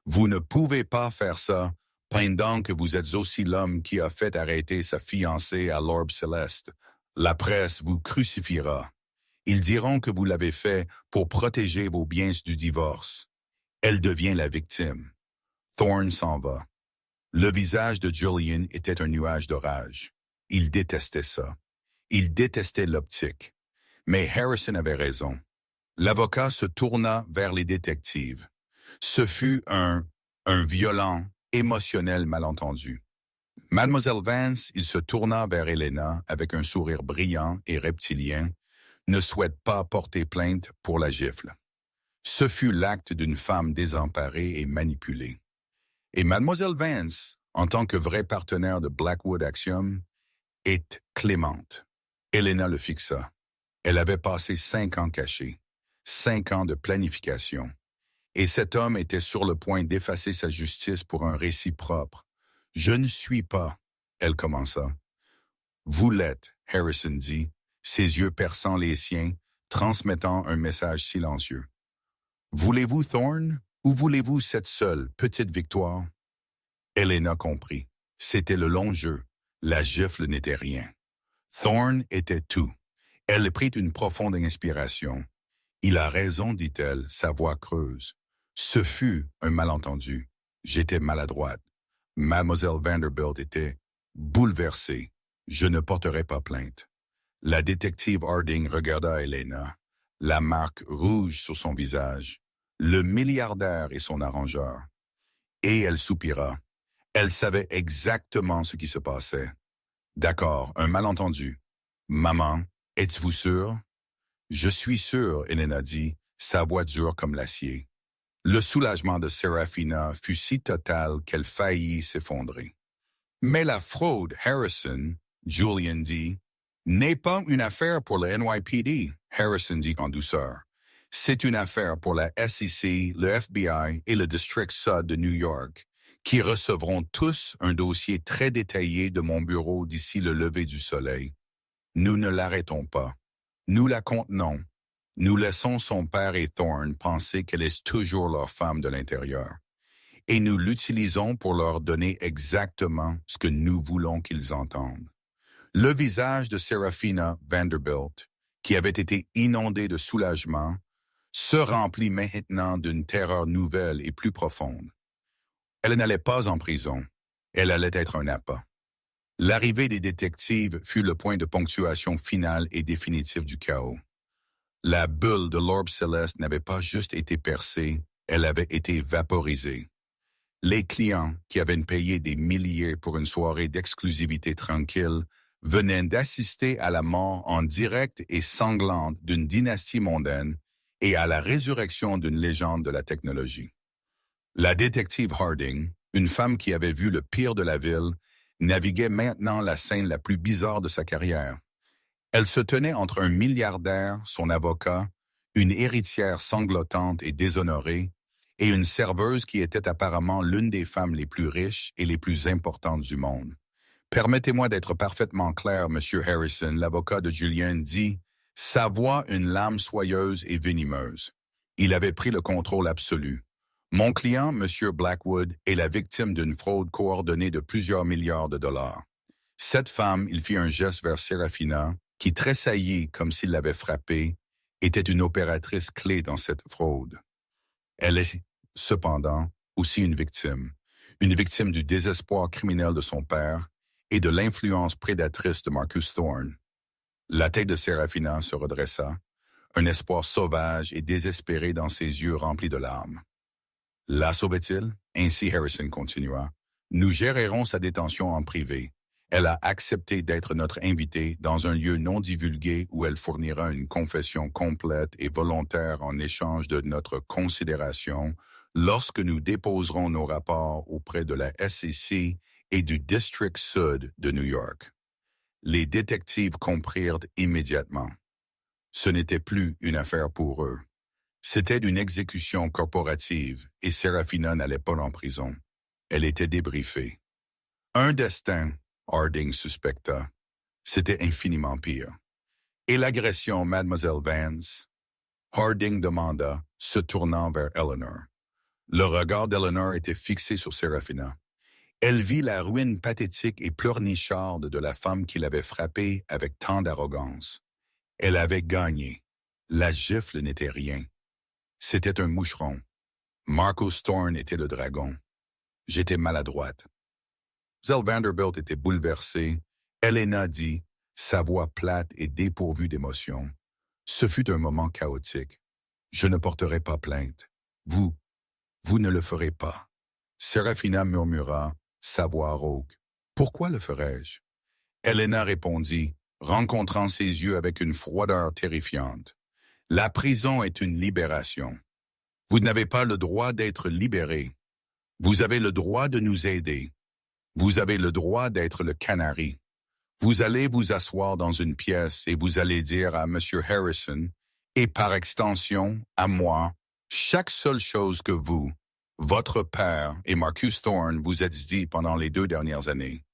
Vous ne pouvez pas faire ça pendant que vous êtes aussi l'homme qui a fait arrêter sa fiancée à l'Orbe Céleste. La presse vous crucifiera. Ils diront que vous l'avez fait pour protéger vos biens du divorce. Elle devient la victime. Thorne s'en va. Le visage de Julian était un nuage d'orage. Il détestait ça. Il détestait l'optique. Mais Harrison avait raison. L'avocat se tourna vers les détectives. Ce fut un violent, émotionnel malentendu. Mademoiselle Vance, il se tourna vers Elena avec un sourire brillant et reptilien, ne souhaite pas porter plainte pour la gifle. Ce fut l'acte d'une femme désemparée et manipulée. Et Mademoiselle Vance, en tant que vrai partenaire de Blackwood Axiom, est clémente. Elena le fixa. Elle avait passé 5 ans cachée, 5 ans de planification. Et cet homme était sur le point d'effacer sa justice pour un récit propre. « Je ne suis pas », elle commença. « Vous l'êtes », Harrison dit, ses yeux perçant les siens, transmettant un message silencieux. « Voulez-vous Thorne ou voulez-vous cette seule petite victoire ?» Elena comprit. C'était le long jeu. La gifle n'était rien. Thorne était tout. Elle prit une profonde inspiration. « Il a raison, dit-elle, sa voix creuse. Ce fut un malentendu. J'étais maladroite. Mademoiselle Vanderbilt était bouleversée. Je ne porterai pas plainte. » La détective Harding regarda Elena, la marque rouge sur son visage, le milliardaire et son arrangeur. Et elle soupira. Elle savait exactement ce qui se passait. « D'accord, un malentendu. Maman, êtes-vous sûre? » « Je suis sûre, Elena dit, sa voix dure comme l'acier. Le soulagement de Serafina fut si total qu'elle faillit s'effondrer. « Mais la fraude, Harrison, Julian dit, n'est pas une affaire pour le NYPD, Harrison dit en douceur. C'est une affaire pour la SEC, le FBI et le District Sud de New York, qui recevront tous un dossier très détaillé de mon bureau d'ici le lever du soleil. Nous ne l'arrêtons pas. Nous la contenons. Nous laissons son père et Thorne penser qu'elle est toujours leur femme de l'intérieur. Et nous l'utilisons pour leur donner exactement ce que nous voulons qu'ils entendent. » Le visage de Serafina Vanderbilt, qui avait été inondé de soulagement, se remplit maintenant d'une terreur nouvelle et plus profonde. Elle n'allait pas en prison. Elle allait être un appât. L'arrivée des détectives fut le point de ponctuation final et définitif du chaos. La bulle de l'orbe céleste n'avait pas juste été percée, elle avait été vaporisée. Les clients, qui avaient payé des milliers pour une soirée d'exclusivité tranquille, venaient d'assister à la mort en direct et sanglante d'une dynastie mondaine et à la résurrection d'une légende de la technologie. La détective Harding, une femme qui avait vu le pire de la ville, naviguait maintenant la scène la plus bizarre de sa carrière. Elle se tenait entre un milliardaire, son avocat, une héritière sanglotante et déshonorée, et une serveuse qui était apparemment l'une des femmes les plus riches et les plus importantes du monde. « Permettez-moi d'être parfaitement clair, Monsieur Harrison, l'avocat de Julian dit, sa voix une lame soyeuse et venimeuse. Il avait pris le contrôle absolu. Mon client, Monsieur Blackwood, est la victime d'une fraude coordonnée de plusieurs milliards de dollars. Cette femme, il fit un geste vers Serafina, qui tressaillit comme s'il l'avait frappée, était une opératrice clé dans cette fraude. Elle est, cependant, aussi une victime du désespoir criminel de son père et de l'influence prédatrice de Marcus Thorne. La tête de Serafina se redressa, un espoir sauvage et désespéré dans ses yeux remplis de larmes. La sauvait-il? Ainsi Harrison continua. Nous gérerons sa détention en privé. Elle a accepté d'être notre invitée dans un lieu non divulgué où elle fournira une confession complète et volontaire en échange de notre considération lorsque nous déposerons nos rapports auprès de la SEC et du District Sud de New York. Les détectives comprirent immédiatement. Ce n'était plus une affaire pour eux. C'était une exécution corporative et Serafina n'allait pas en prison. Elle était débriefée. Un destin, Harding suspecta. C'était infiniment pire. Et l'agression, Mademoiselle Vance? Harding demanda, se tournant vers Eleanor. Le regard d'Eleanor était fixé sur Séraphina. Elle vit la ruine pathétique et pleurnicharde de la femme qui l'avait frappée avec tant d'arrogance. Elle avait gagné. La gifle n'était rien. C'était un moucheron. Marcus Thorne était le dragon. J'étais maladroite. Zell Vanderbilt était bouleversée. Helena dit, sa voix plate et dépourvue d'émotion. Ce fut un moment chaotique. Je ne porterai pas plainte. Vous ne le ferez pas. Séraphina murmura, sa voix rauque. Pourquoi le ferais-je? Helena répondit, rencontrant ses yeux avec une froideur terrifiante. La prison est une libération. Vous n'avez pas le droit d'être libéré. Vous avez le droit de nous aider. Vous avez le droit d'être le canari. Vous allez vous asseoir dans une pièce et vous allez dire à M. Harrison, et par extension à moi, chaque seule chose que vous, votre père et Marcus Thorne vous êtes dit pendant les 2 dernières années.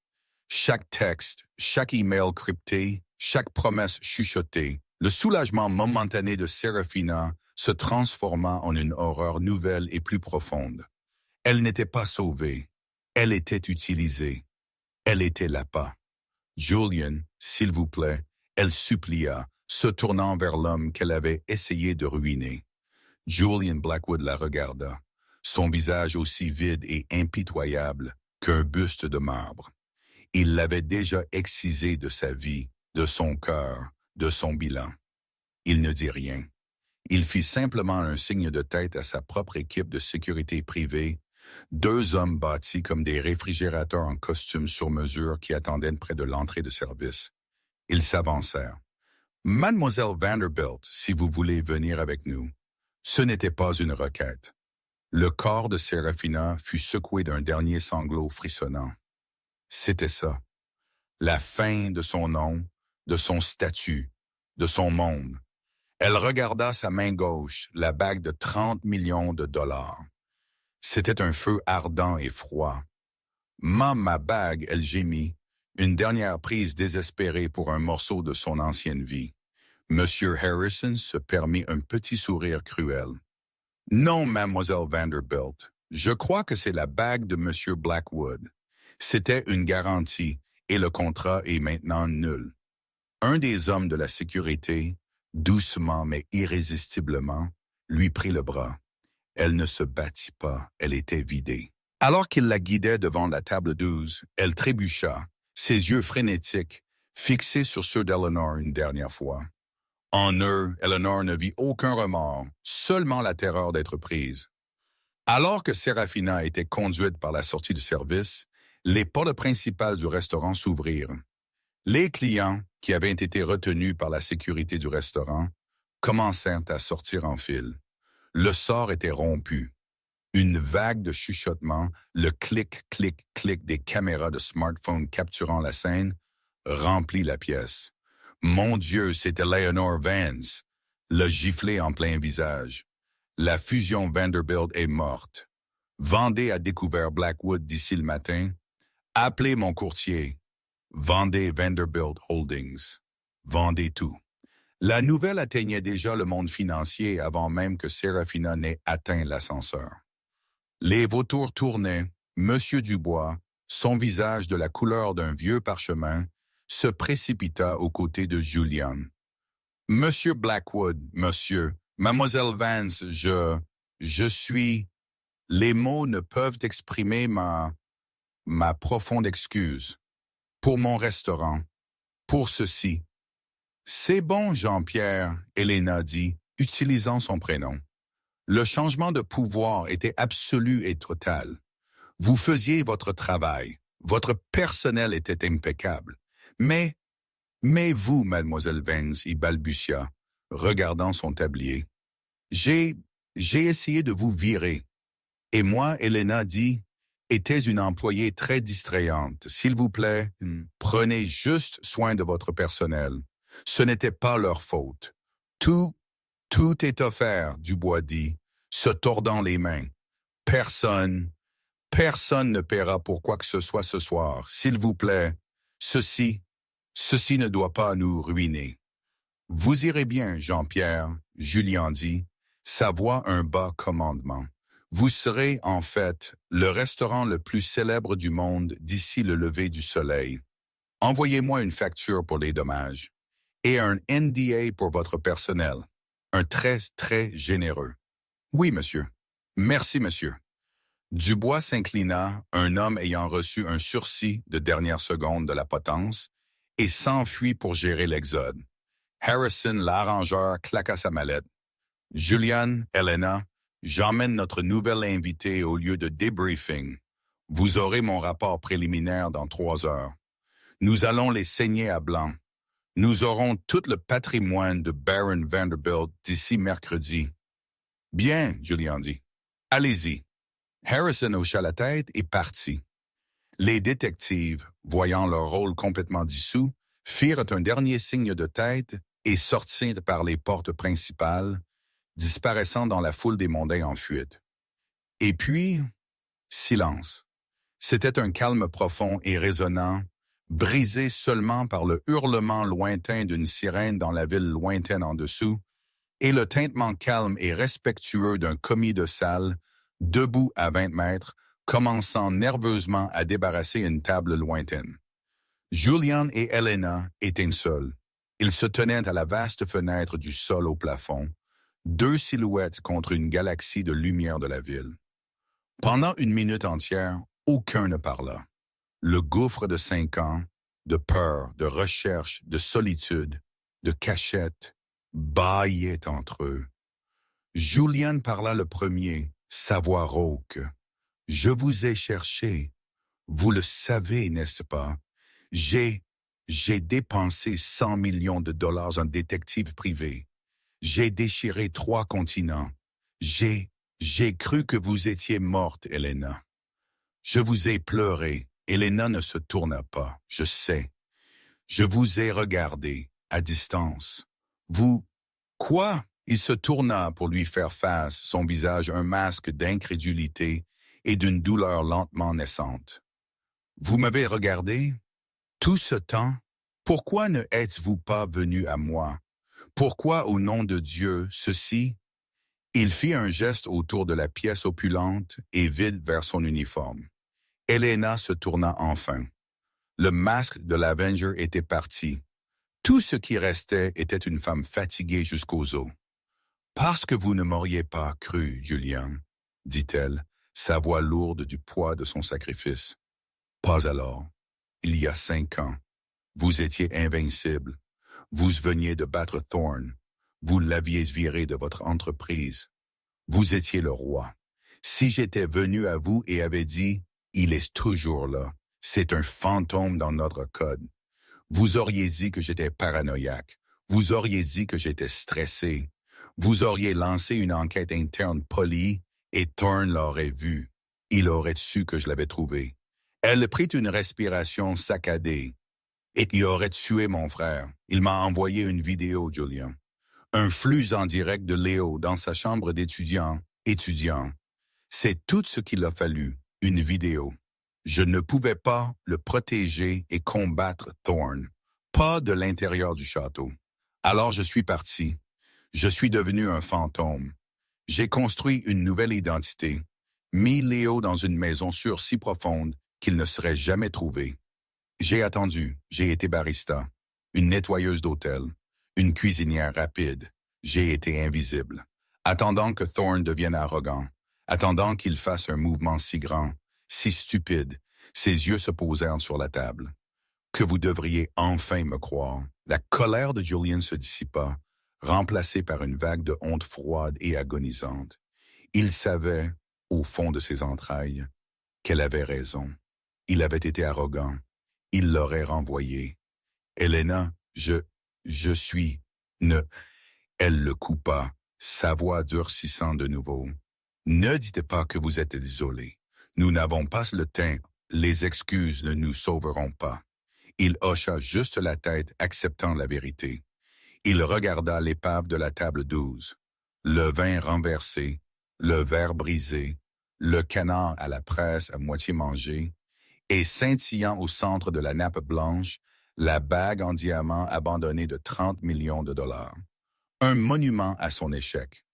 Chaque texte, chaque email crypté, chaque promesse chuchotée, le soulagement momentané de Séraphina se transforma en une horreur nouvelle et plus profonde. Elle n'était pas sauvée, elle était utilisée, elle était l'appât. Julian, s'il vous plaît, elle supplia, se tournant vers l'homme qu'elle avait essayé de ruiner. Julian Blackwood la regarda, son visage aussi vide et impitoyable qu'un buste de marbre. Il l'avait déjà excisé de sa vie, de son cœur, de son bilan. Il ne dit rien. Il fit simplement un signe de tête à sa propre équipe de sécurité privée, 2 hommes bâtis comme des réfrigérateurs en costume sur mesure qui attendaient près de l'entrée de service. Ils s'avancèrent. « Mademoiselle Vanderbilt, si vous voulez venir avec nous. » Ce n'était pas une requête. Le corps de Séraphina fut secoué d'un dernier sanglot frissonnant. C'était ça. La fin de son nom, de son statut, de son monde. Elle regarda sa main gauche, la bague de 30 millions de dollars. C'était un feu ardent et froid. Ma bague, elle gémit, une dernière prise désespérée pour un morceau de son ancienne vie. Monsieur Harrison se permit un petit sourire cruel. Non, mademoiselle Vanderbilt, je crois que c'est la bague de Monsieur Blackwood. C'était une garantie, et le contrat est maintenant nul. Un des hommes de la sécurité, doucement mais irrésistiblement, lui prit le bras. Elle ne se battit pas, elle était vidée. Alors qu'il la guidait devant la table 12, elle trébucha, ses yeux frénétiques, fixés sur ceux d'Eleanor une dernière fois. En eux, Eleanor ne vit aucun remords, seulement la terreur d'être prise. Alors que Séraphina était conduite par la sortie du service, les portes principales du restaurant s'ouvrirent. Les clients, qui avaient été retenus par la sécurité du restaurant, commencèrent à sortir en file. Le sort était rompu. Une vague de chuchotements, le clic, clic, clic des caméras de smartphone capturant la scène, remplit la pièce. Mon Dieu, c'était Eleanor Vance, le giflé en plein visage. La fusion Vanderbilt est morte. Vendez a découvert Blackwood d'ici le matin. Appelez mon courtier. Vendez Vanderbilt Holdings. Vendez tout. La nouvelle atteignait déjà le monde financier avant même que Séraphina n'ait atteint l'ascenseur. Les vautours tournaient. Monsieur Dubois, son visage de la couleur d'un vieux parchemin, se précipita aux côtés de Julian. « Monsieur Blackwood, monsieur, mademoiselle Vance, je suis... » Les mots ne peuvent exprimer ma profonde excuse. Pour mon restaurant, pour ceci. « C'est bon, Jean-Pierre, » Helena dit, utilisant son prénom. Le changement de pouvoir était absolu et total. Vous faisiez votre travail, votre personnel était impeccable. Mais vous, mademoiselle Vance, y balbutia, regardant son tablier. J'ai essayé de vous virer. Et moi, Helena dit, était une employée très distrayante. S'il vous plaît, prenez juste soin de votre personnel. Ce n'était pas leur faute. Tout est offert, Dubois dit, se tordant les mains. Personne ne paiera pour quoi que ce soit ce soir. S'il vous plaît, ceci ne doit pas nous ruiner. Vous irez bien, Jean-Pierre, Julien dit, sa voix un bas commandement. Vous serez, en fait, le restaurant le plus célèbre du monde d'ici le lever du soleil. Envoyez-moi une facture pour les dommages et un NDA pour votre personnel. Un très, très généreux. Oui, monsieur. Merci, monsieur. Dubois s'inclina, un homme ayant reçu un sursis de dernière seconde de la potence, et s'enfuit pour gérer l'exode. Harrison, l'arrangeur, claqua sa mallette. Julian, Elena, j'emmène notre nouvelle invitée au lieu de débriefing. Vous aurez mon rapport préliminaire dans 3 heures. Nous allons les saigner à blanc. Nous aurons tout le patrimoine de Baron Vanderbilt d'ici mercredi. Bien, Julian dit. Allez-y. Harrison hocha la tête et partit. Les détectives, voyant leur rôle complètement dissous, firent un dernier signe de tête et sortirent par les portes principales, disparaissant dans la foule des mondains en fuite. Et puis, silence. C'était un calme profond et résonnant, brisé seulement par le hurlement lointain d'une sirène dans la ville lointaine en dessous, et le tintement calme et respectueux d'un commis de salle, debout à 20 mètres, commençant nerveusement à débarrasser une table lointaine. Julian et Elena étaient seuls. Ils se tenaient à la vaste fenêtre du sol au plafond, 2 silhouettes contre une galaxie de lumière de la ville. Pendant une minute entière, aucun ne parla. Le gouffre de 5 ans, de peur, de recherche, de solitude, de cachette, bâillait entre eux. Julian parla le premier, sa voix rauque. « Je vous ai cherché. Vous le savez, n'est-ce pas? J'ai dépensé 100 millions de dollars en détective privé. J'ai déchiré 3 continents. J'ai cru que vous étiez morte, Elena. Je vous ai pleuré. Elena ne se tourna pas, je sais. Je vous ai regardé, à distance. Vous... Quoi? Il se tourna pour lui faire face, son visage un masque d'incrédulité et d'une douleur lentement naissante. Vous m'avez regardé? Tout ce temps? Pourquoi ne êtes-vous pas venu à moi? Pourquoi, au nom de Dieu, ceci? Il fit un geste autour de la pièce opulente et vide vers son uniforme. Elena se tourna enfin. Le masque de l'Avenger était parti. Tout ce qui restait était une femme fatiguée jusqu'aux os. « Parce que vous ne m'auriez pas cru, Julian, » dit-elle, sa voix lourde du poids de son sacrifice. « Pas alors. Il y a 5 ans. Vous étiez invincible. Vous veniez de battre Thorne. Vous l'aviez viré de votre entreprise. Vous étiez le roi. Si j'étais venu à vous et avais dit « Il est toujours là. C'est un fantôme dans notre code. » Vous auriez dit que j'étais paranoïaque. Vous auriez dit que j'étais stressé. Vous auriez lancé une enquête interne polie et Thorne l'aurait vu. Il aurait su que je l'avais trouvé. Elle prit une respiration saccadée. Et il aurait tué mon frère. Il m'a envoyé une vidéo, Julian. Un flux en direct de Léo dans sa chambre d'étudiant. C'est tout ce qu'il a fallu, une vidéo. Je ne pouvais pas le protéger et combattre Thorne. Pas de l'intérieur du château. Alors je suis parti. Je suis devenu un fantôme. J'ai construit une nouvelle identité, mis Léo dans une maison sûre si profonde qu'il ne serait jamais trouvé. J'ai attendu, j'ai été barista, une nettoyeuse d'hôtel, une cuisinière rapide. J'ai été invisible, attendant que Thorne devienne arrogant, attendant qu'il fasse un mouvement si grand, si stupide. Ses yeux se posèrent sur la table. Que vous devriez enfin me croire. La colère de Julian se dissipa, remplacée par une vague de honte froide et agonisante. Il savait, au fond de ses entrailles, qu'elle avait raison. Il avait été arrogant. Il l'aurait renvoyé. Elena, je suis... Ne... Elle le coupa, sa voix durcissant de nouveau. Ne dites pas que vous êtes désolé. Nous n'avons pas le temps. Les excuses ne nous sauveront pas. Il hocha juste la tête, acceptant la vérité. Il regarda l'épave de la table 12, le vin renversé, le verre brisé, le canard à la presse à moitié mangé, et scintillant au centre de la nappe blanche, la bague en diamant abandonnée de 30 millions de dollars. Un monument à son échec,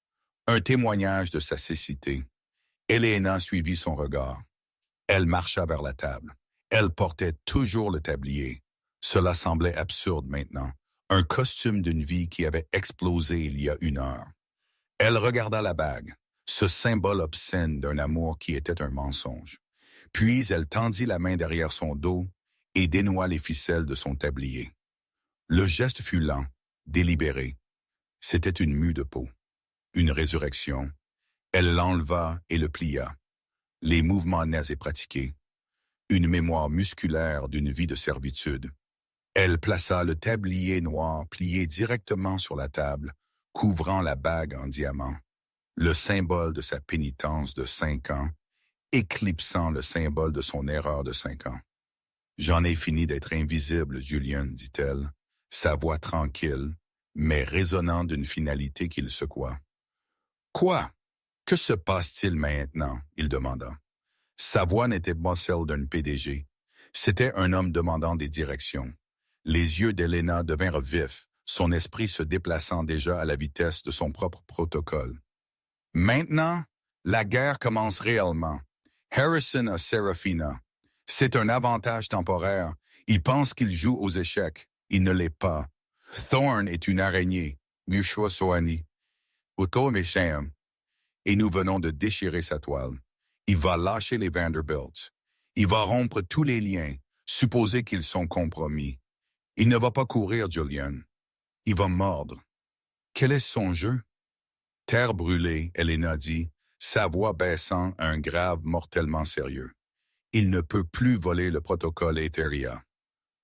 un témoignage de sa cécité. Elena suivit son regard. Elle marcha vers la table. Elle portait toujours le tablier. Cela semblait absurde maintenant. Un costume d'une vie qui avait explosé il y a 1 heure. Elle regarda la bague, ce symbole obscène d'un amour qui était un mensonge. Puis elle tendit la main derrière son dos et dénoua les ficelles de son tablier. Le geste fut lent, délibéré. C'était une mue de peau, une résurrection. Elle l'enleva et le plia. Les mouvements nets et pratiqués. Une mémoire musculaire d'une vie de servitude. Elle plaça le tablier noir plié directement sur la table, couvrant la bague en diamant, le symbole de sa pénitence de 5 ans, éclipsant le symbole de son erreur de 5 ans. « J'en ai fini d'être invisible, Julian, dit-elle, sa voix tranquille, mais résonnant d'une finalité qui le secoua. « Quoi? Que se passe-t-il maintenant? » il demanda. Sa voix n'était pas celle d'un PDG. C'était un homme demandant des directions. Les yeux d'Elena devinrent vifs, son esprit se déplaçant déjà à la vitesse de son propre protocole. Maintenant, la guerre commence réellement. Harrison a Serafina. C'est un avantage temporaire. Il pense qu'il joue aux échecs. Il ne l'est pas. Thorne est une araignée. Mushwa Soani. Et nous venons de déchirer sa toile. Il va lâcher les Vanderbilts. Il va rompre tous les liens, supposer qu'ils sont compromis. Il ne va pas courir, Julian. Il va mordre. Quel est son jeu? Terre brûlée, Elena dit, sa voix baissant à un grave mortellement sérieux. Il ne peut plus voler le protocole Etheria.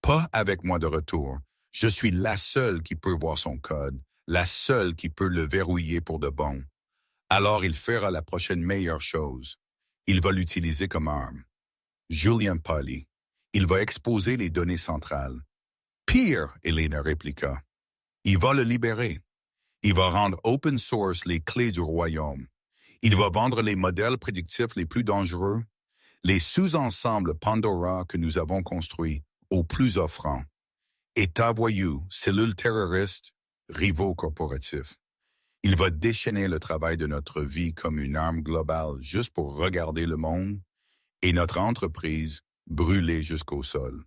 Pas avec moi de retour. Je suis la seule qui peut voir son code, la seule qui peut le verrouiller pour de bon. Alors il fera la prochaine meilleure chose. Il va l'utiliser comme arme. Julian pâlit. Il va exposer les données centrales. Pire, Elena répliqua. Il va le libérer. Il va rendre open source les clés du royaume. Il va vendre les modèles prédictifs les plus dangereux, les sous-ensembles Pandora que nous avons construits, aux plus offrants. État voyou, cellules terroristes, rivaux corporatifs. Il va déchaîner le travail de notre vie comme une arme globale juste pour regarder le monde et notre entreprise brûler jusqu'au sol.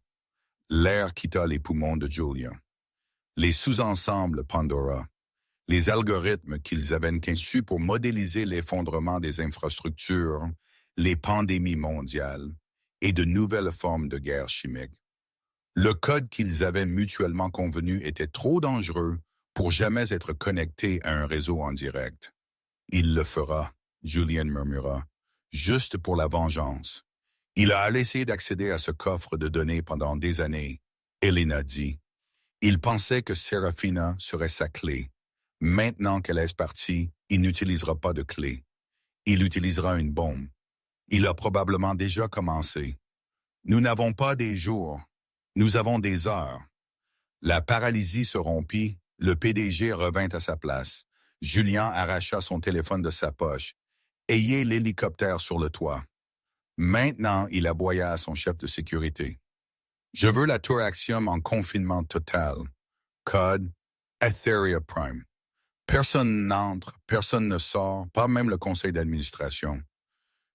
L'air quitta les poumons de Julian. Les sous-ensembles Pandora, les algorithmes qu'ils avaient conçus pour modéliser l'effondrement des infrastructures, les pandémies mondiales et de nouvelles formes de guerre chimique. Le code qu'ils avaient mutuellement convenu était trop dangereux pour jamais être connecté à un réseau en direct. Il le fera, Julian murmura, juste pour la vengeance. Il a essayé d'accéder à ce coffre de données pendant des années, Elena dit. Il pensait que Serafina serait sa clé. Maintenant qu'elle est partie, il n'utilisera pas de clé. Il utilisera une bombe. Il a probablement déjà commencé. Nous n'avons pas des jours, nous avons des heures. La paralysie se rompit, le PDG revint à sa place. Julien arracha son téléphone de sa poche. Ayez l'hélicoptère sur le toit. Maintenant, il aboya à son chef de sécurité. Je veux la tour Axiom en confinement total. Code Etheria Prime. Personne n'entre, personne ne sort, pas même le conseil d'administration.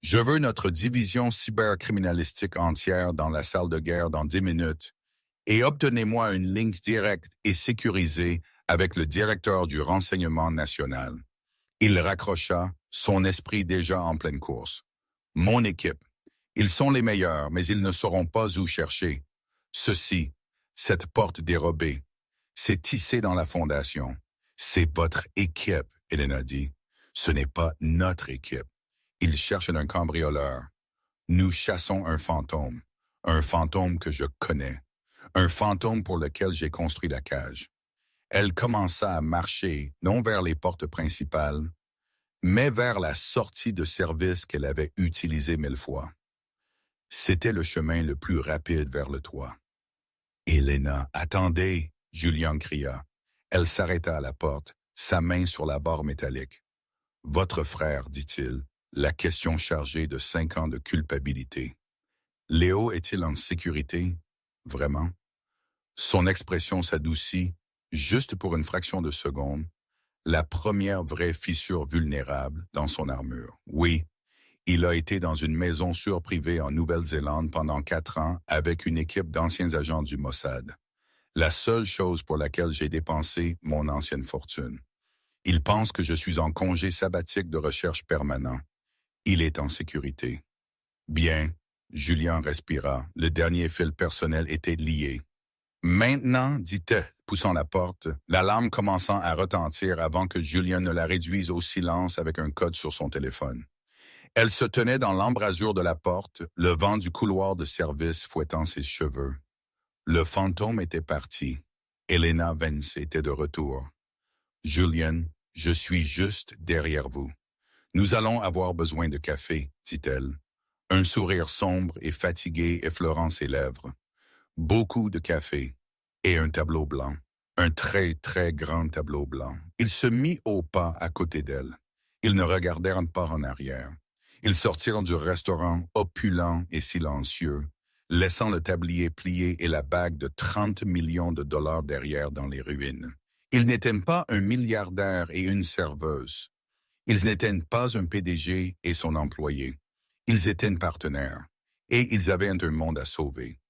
Je veux notre division cybercriminalistique entière dans la salle de guerre dans 10 minutes et obtenez-moi une ligne directe et sécurisée avec le directeur du renseignement national. Il raccrocha, son esprit déjà en pleine course. Mon équipe. Ils sont les meilleurs, mais ils ne sauront pas où chercher. Ceci, cette porte dérobée, c'est tissé dans la fondation. C'est votre équipe, Elena dit. Ce n'est pas notre équipe. Ils cherchent un cambrioleur. Nous chassons un fantôme que je connais, un fantôme pour lequel j'ai construit la cage. Elle commença à marcher, non vers les portes principales, mais vers la sortie de service qu'elle avait utilisée 1000 fois. C'était le chemin le plus rapide vers le toit. « Elena, attendez !» Julian cria. Elle s'arrêta à la porte, sa main sur la barre métallique. « Votre frère, dit-il, la question chargée de 5 ans de culpabilité. Léo est-il en sécurité? Vraiment? » Son expression s'adoucit, juste pour une fraction de seconde, la première vraie fissure vulnérable dans son armure. Oui, Il a été dans une maison surprivée en Nouvelle-Zélande pendant 4 ans avec une équipe d'anciens agents du Mossad. La seule chose pour laquelle j'ai dépensé mon ancienne fortune. Il pense que je suis en congé sabbatique de recherche permanent. Il est en sécurité. Bien, Julien respira. Le dernier fil personnel était lié. Maintenant, dit-elle, poussant la porte, l'alarme commençant à retentir avant que Julien ne la réduise au silence avec un code sur son téléphone. Elle se tenait dans l'embrasure de la porte, le vent du couloir de service fouettant ses cheveux. Le fantôme était parti. Elena Vance était de retour. « Julien, je suis juste derrière vous. Nous allons avoir besoin de café, dit-elle. Un sourire sombre et fatigué effleurant ses lèvres. Beaucoup de café et un tableau blanc. Un très, très grand tableau blanc. Il se mit au pas à côté d'elle. Ils ne regardèrent pas en arrière. Ils sortirent du restaurant opulent et silencieux, laissant le tablier plié et la bague de 30 millions de dollars derrière dans les ruines. Ils n'étaient pas un milliardaire et une serveuse. Ils n'étaient pas un PDG et son employé. Ils étaient partenaires, et ils avaient un monde à sauver.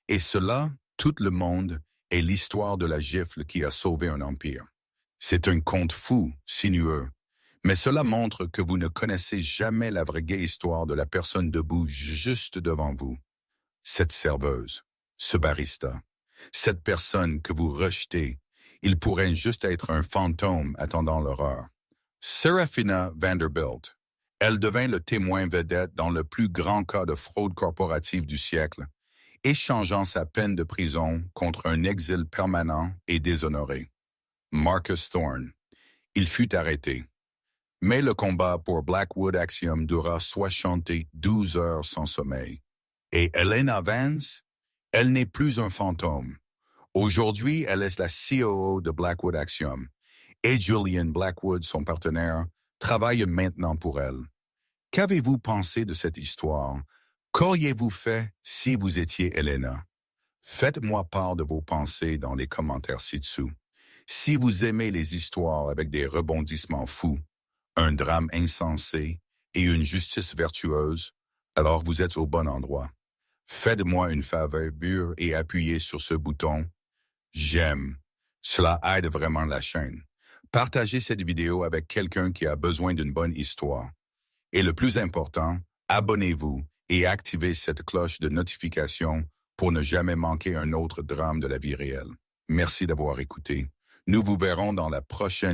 Et cela, tout le monde, est l'histoire de la gifle qui a sauvé un empire. C'est un conte fou, sinueux, mais cela montre que vous ne connaissez jamais la vraie histoire de la personne debout juste devant vous. Cette serveuse, ce barista, cette personne que vous rejetez, il pourrait juste être un fantôme attendant l'horreur. Serafina Vanderbilt, elle devint le témoin vedette dans le plus grand cas de fraude corporative du siècle, échangeant sa peine de prison contre un exil permanent et déshonoré. Marcus Thorne, il fut arrêté. Mais le combat pour Blackwood Axiom dura 72 heures sans sommeil. Et Elena Vance, elle n'est plus un fantôme. Aujourd'hui, elle est la COO de Blackwood Axiom. Et Julian Blackwood, son partenaire, travaille maintenant pour elle. Qu'avez-vous pensé de cette histoire? Qu'auriez-vous fait si vous étiez Elena? Faites-moi part de vos pensées dans les commentaires ci-dessous. Si vous aimez les histoires avec des rebondissements fous, un drame insensé et une justice vertueuse, alors vous êtes au bon endroit. Faites-moi une faveur et appuyez sur ce bouton « J'aime ». Cela aide vraiment la chaîne. Partagez cette vidéo avec quelqu'un qui a besoin d'une bonne histoire. Et le plus important, abonnez-vous et activez cette cloche de notification pour ne jamais manquer un autre drame de la vie réelle. Merci d'avoir écouté. Nous vous verrons dans la prochaine